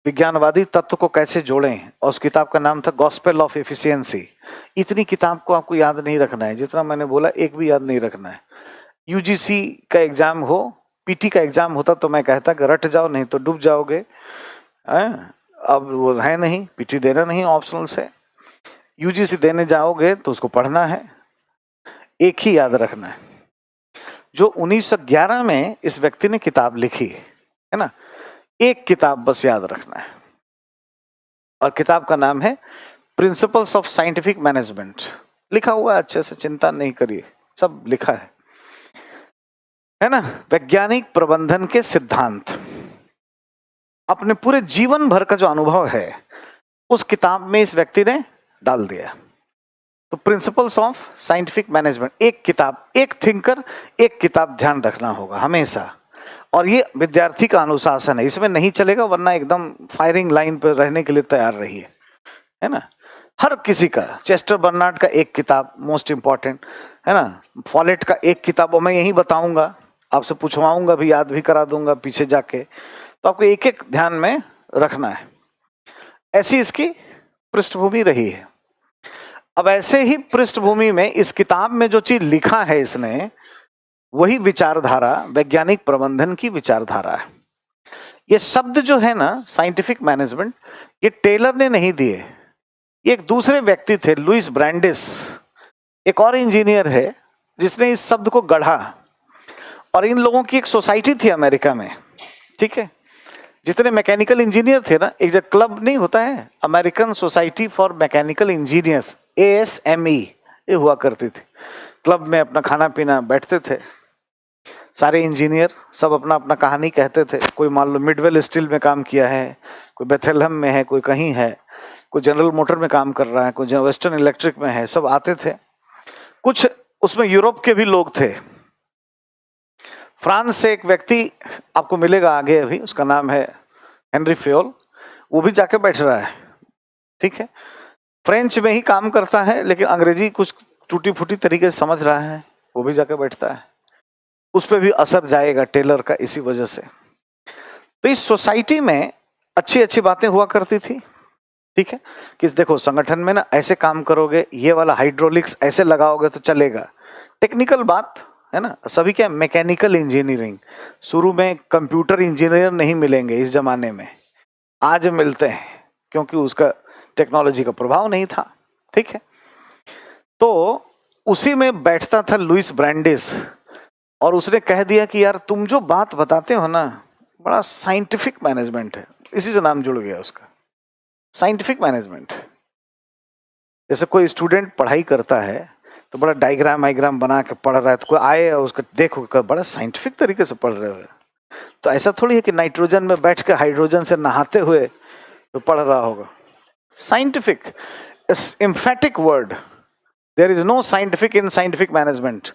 विज्ञानवादी तत्व को कैसे जोड़ें, और उस किताब का नाम था गॉस्पेल ऑफ एफिशिएंसी। इतनी किताब को आपको याद नहीं रखना है, जितना मैंने बोला एक भी याद नहीं रखना है। यूजीसी का एग्जाम हो, पीटी का एग्जाम होता तो मैं कहता कि रट जाओ, नहीं तो डूब जाओगे। अब वो है नहीं, पीटी देना नहीं ऑप्शनल से, यूजीसी देने जाओगे तो उसको पढ़ना है, एक ही याद रखना है। जो 1911 में इस व्यक्ति ने किताब लिखी है ना, एक किताब बस याद रखना है, और किताब का नाम है प्रिंसिपल्स ऑफ साइंटिफिक मैनेजमेंट। लिखा हुआ है अच्छे से, चिंता नहीं करिए, सब लिखा है ना। वैज्ञानिक प्रबंधन के सिद्धांत, अपने पूरे जीवन भर का जो अनुभव है उस किताब में इस व्यक्ति ने डाल दिया। तो प्रिंसिपल्स ऑफ साइंटिफिक मैनेजमेंट, एक किताब, एक थिंकर, एक किताब ध्यान रखना होगा हमेशा। और ये विद्यार्थी का अनुशासन है, इसमें नहीं चलेगा, वरना एकदम फायरिंग लाइन पर रहने के लिए तैयार रहिए, है ना। हर किसी का, चेस्टर बर्नार्ड का एक किताब मोस्ट इंपॉर्टेंट, है ना। फॉलेट का एक किताब, और मैं यही बताऊंगा, आपसे पूछवाऊंगा भी, याद भी करा दूंगा पीछे जाके, तो आपको एक एक ध्यान में रखना है। ऐसी इसकी पृष्ठभूमि रही है। अब ऐसे ही पृष्ठभूमि में इस किताब में जो चीज लिखा है इसने, वही विचारधारा, वैज्ञानिक प्रबंधन की विचारधारा है। ये शब्द जो है ना साइंटिफिक मैनेजमेंट, ये टेलर ने नहीं दिए, ये एक दूसरे व्यक्ति थे, लुइस ब्रांडिस, एक और इंजीनियर है जिसने इस शब्द को गढ़ा। और इन लोगों की एक सोसाइटी थी अमेरिका में, ठीक है। जितने मैकेनिकल इंजीनियर थे ना, एक जगह क्लब नहीं होता है, American society for mechanical engineers, ASME, ये हुआ करती थी। क्लब में अपना खाना पीना बैठते थे सारे इंजीनियर, सब अपना अपना कहानी कहते थे। कोई मान लो मिडवेल स्टील में काम किया है, कोई बेथेलहम में है, कोई कहीं है, कोई जनरल मोटर में काम कर रहा है, कोई वेस्टर्न इलेक्ट्रिक में है, सब आते थे। कुछ उसमें यूरोप के भी लोग थे। फ्रांस से एक व्यक्ति आपको मिलेगा आगे अभी, उसका नाम है हेनरी फ्योल, वो भी जाके बैठ रहा है, ठीक है। फ्रेंच में ही काम करता है, लेकिन अंग्रेजी कुछ टूटी फूटी तरीके से समझ रहा है, वो भी जाके बैठता है। उस पर भी असर जाएगा टेलर का इसी वजह से। तो इस सोसाइटी में अच्छी अच्छी बातें हुआ करती थी, ठीक है, कि देखो संगठन में ना ऐसे काम करोगे, ये वाला हाइड्रोलिक्स ऐसे लगाओगे तो चलेगा। टेक्निकल बात है ना, सभी क्या मैकेनिकल इंजीनियरिंग, शुरू में कंप्यूटर इंजीनियर नहीं मिलेंगे इस जमाने में, आज मिलते हैं, क्योंकि उसका टेक्नोलॉजी का प्रभाव नहीं था, ठीक है। तो उसी में बैठता था लुइस ब्रांडिस, और उसने कह दिया कि यार तुम जो बात बताते हो ना, बड़ा साइंटिफिक मैनेजमेंट है, इसी से नाम जुड़ गया उसका, साइंटिफिक मैनेजमेंट। जैसे कोई स्टूडेंट पढ़ाई करता है तो बड़ा डायग्राम बना के पढ़ रहा है, तो कोई आए और उसका देखो बड़ा साइंटिफिक तरीके से पढ़ रहे हो। तो ऐसा थोड़ी है कि नाइट्रोजन में बैठ के हाइड्रोजन से नहाते हुए तो पढ़ रहा होगा। Scientific emphatic word, there is no scientific in scientific management.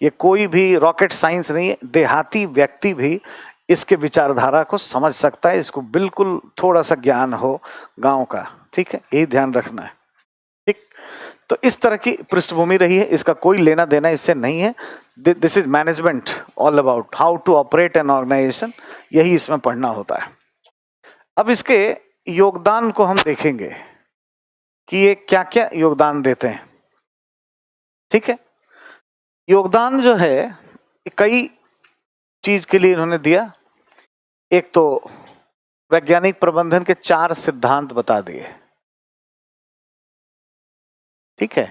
ये कोई भी रॉकेट साइंस नहीं है, देहाती व्यक्ति भी इसके विचारधारा को समझ सकता है, इसको बिल्कुल थोड़ा सा ज्ञान हो गांव का, ठीक है, यही ध्यान रखना है, ठीक। तो इस तरह की पृष्ठभूमि रही है, इसका कोई लेना देना इससे नहीं है। This is management, all about how to operate an organisation, यही इसमें पढ़ना होता है। अब इसके योगदान को हम देखेंगे कि ये क्या क्या योगदान देते हैं। ठीक है, योगदान जो है कई चीज के लिए इन्होंने दिया। एक तो वैज्ञानिक प्रबंधन के 4 सिद्धांत बता दिए। ठीक है,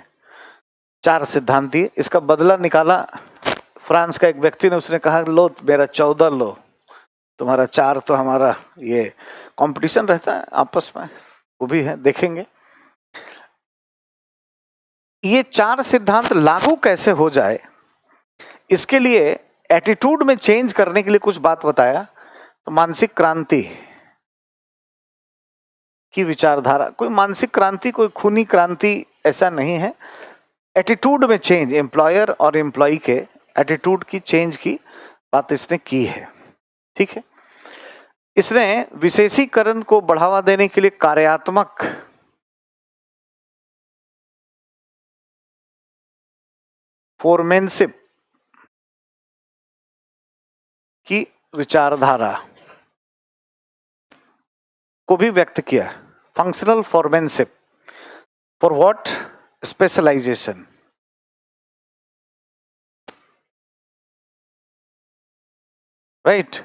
4 सिद्धांत दिए, इसका बदला निकाला फ्रांस का एक व्यक्ति ने, उसने कहा लो मेरा 14 लो, तुम्हारा 4 तो हमारा, ये कंपटीशन रहता है आपस में, वो भी है, देखेंगे। ये 4 सिद्धांत लागू कैसे हो जाए, इसके लिए एटीट्यूड में चेंज करने के लिए कुछ बात बताया। तो मानसिक क्रांति की विचारधारा, कोई मानसिक क्रांति, कोई खूनी क्रांति ऐसा नहीं है। एटीट्यूड में चेंज, एम्प्लॉयर और एम्प्लॉई के एटीट्यूड की चेंज की बात इसने की है। ठीक है, इसने विशेषीकरण को बढ़ावा देने के लिए कार्यात्मक फोरमेनशिप की विचारधारा को भी व्यक्त किया। Functional foremanship for what? Specialization. Right,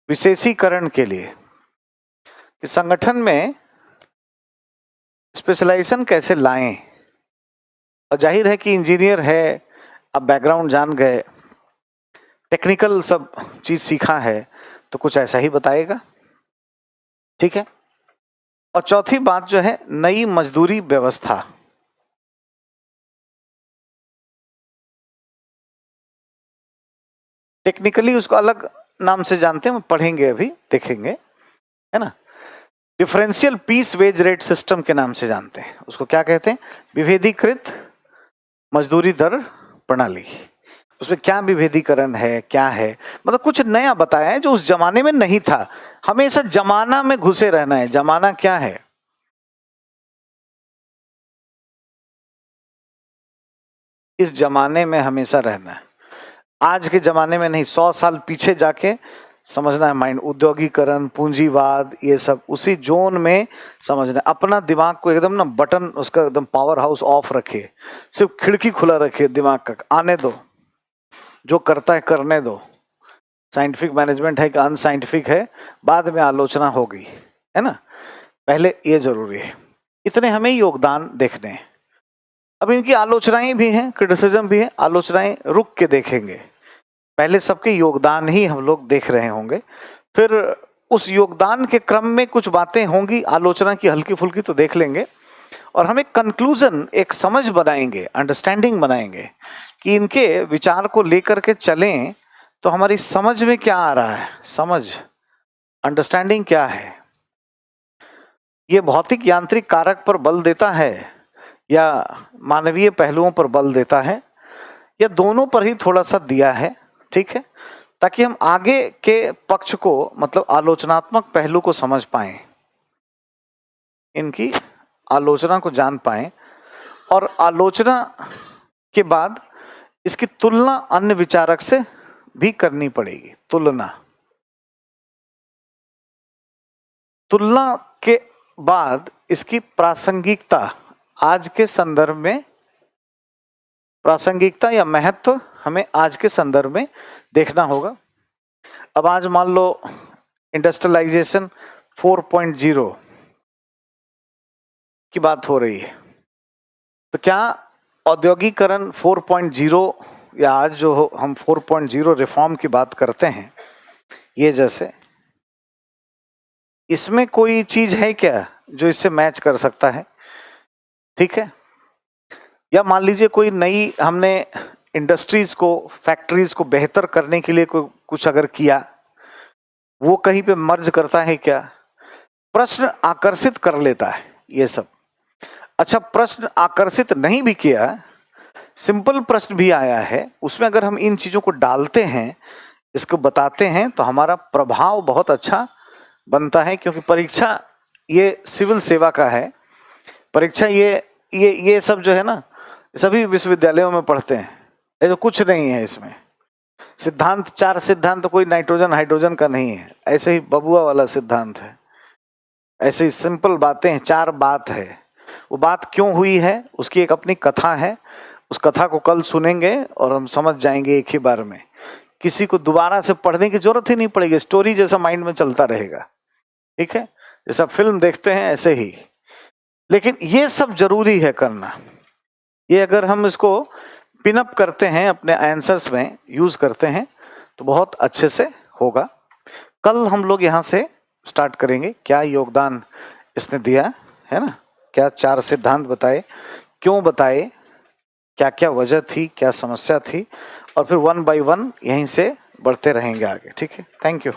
विशेषीकरण के लिए कि संगठन में स्पेशलाइजेशन कैसे लाएं। और जाहिर है कि इंजीनियर है, अब बैकग्राउंड जान गए, टेक्निकल सब चीज सीखा है, तो कुछ ऐसा ही बताएगा। ठीक है, और चौथी बात जो है नई मजदूरी व्यवस्था। टेक्निकली उसको अलग नाम से जानते हैं, पढ़ेंगे अभी, देखेंगे, है ना। Differential piece wage rate system के नाम से जानते हैं उसको। क्या कहते हैं? विभेदीकृत मजदूरी दर प्रणाली। उसमें क्या विभेदीकरण है, क्या है, मतलब कुछ नया बताया है जो उस जमाने में नहीं था। हमेशा जमाना में घुसे रहना है। जमाना क्या है? इस जमाने में हमेशा रहना है, आज के जमाने में नहीं। 100 साल पीछे जाके समझना है माइंड। उद्योगीकरण, पूंजीवाद, ये सब उसी जोन में समझना है। अपना दिमाग को एकदम ना बटन उसका एकदम पावर हाउस ऑफ रखे, सिर्फ खिड़की खुला रखे दिमाग का, आने दो, जो करता है करने दो। साइंटिफिक मैनेजमेंट है कि अनसाइंटिफिक है, बाद में आलोचना होगी, है ना। पहले ये जरूरी है। इतने हमें योगदान देखने हैं। अब इनकी आलोचनाएं भी हैं, क्रिटिसिज्म भी है। आलोचनाएं रुक के देखेंगे, पहले सबके योगदान ही हम लोग देख रहे होंगे, फिर उस योगदान के क्रम में कुछ बातें होंगी आलोचना की हल्की फुल्की, तो देख लेंगे। और हम एक कंक्लूजन, एक समझ बनाएंगे, अंडरस्टैंडिंग बनाएंगे कि इनके विचार को लेकर के चलें तो हमारी समझ में क्या आ रहा है, समझ, अंडरस्टैंडिंग क्या है। ये भौतिक यांत्रिक कारक पर बल देता है या मानवीय पहलुओं पर बल देता है, या दोनों पर ही थोड़ा सा दिया है। ठीक है, ताकि हम आगे के पक्ष को, मतलब आलोचनात्मक पहलू को समझ पाएं, इनकी आलोचना को जान पाएं, और आलोचना के बाद इसकी तुलना अन्य विचारक से भी करनी पड़ेगी। तुलना के बाद इसकी प्रासंगिकता, आज के संदर्भ में प्रासंगिकता या महत्व हमें आज के संदर्भ में देखना होगा। अब आज मान लो इंडस्ट्रियलाइजेशन 4.0 की बात हो रही है, तो क्या औद्योगिकरण 4.0 या आज जो हम 4.0 रिफॉर्म की बात करते हैं, ये जैसे इसमें कोई चीज है क्या जो इससे मैच कर सकता है? ठीक है, या मान लीजिए कोई नई हमने इंडस्ट्रीज को, फैक्ट्रीज को बेहतर करने के लिए कुछ अगर किया, वो कहीं पे मर्ज करता है क्या? प्रश्न आकर्षित कर लेता है ये सब। अच्छा, प्रश्न आकर्षित नहीं भी किया, सिंपल प्रश्न भी आया है, उसमें अगर हम इन चीजों को डालते हैं, इसको बताते हैं, तो हमारा प्रभाव बहुत अच्छा बनता है। क्योंकि परीक्षा ये सिविल सेवा का है, परीक्षा ये ये सब जो है ना, सभी विश्वविद्यालयों में पढ़ते हैं। ये तो कुछ नहीं है इसमें। सिद्धांत, 4 सिद्धांत, कोई नाइट्रोजन हाइड्रोजन का नहीं है, ऐसे ही बबुआ वाला सिद्धांत है। ऐसे ही सिंपल बातें हैं, 4 बात है। वो बात क्यों हुई है उसकी एक अपनी कथा है। उस कथा को कल सुनेंगे और हम समझ जाएंगे एक ही बार में। किसी को दोबारा से पढ़ने की जरूरत ही नहीं पड़ेगी, स्टोरी जैसा माइंड में चलता रहेगा। ठीक है, जैसा फिल्म देखते हैं ऐसे ही। लेकिन ये सब जरूरी है करना। ये अगर हम इसको पिनअप करते हैं, अपने आंसर्स में यूज करते हैं, तो बहुत अच्छे से होगा। कल हम लोग यहाँ से स्टार्ट करेंगे, क्या योगदान इसने दिया है ना, क्या 4 सिद्धांत बताए, क्यों बताए, क्या क्या वजह थी, क्या समस्या थी, और फिर 1 बाय 1 यहीं से बढ़ते रहेंगे आगे। ठीक है, थैंक यू।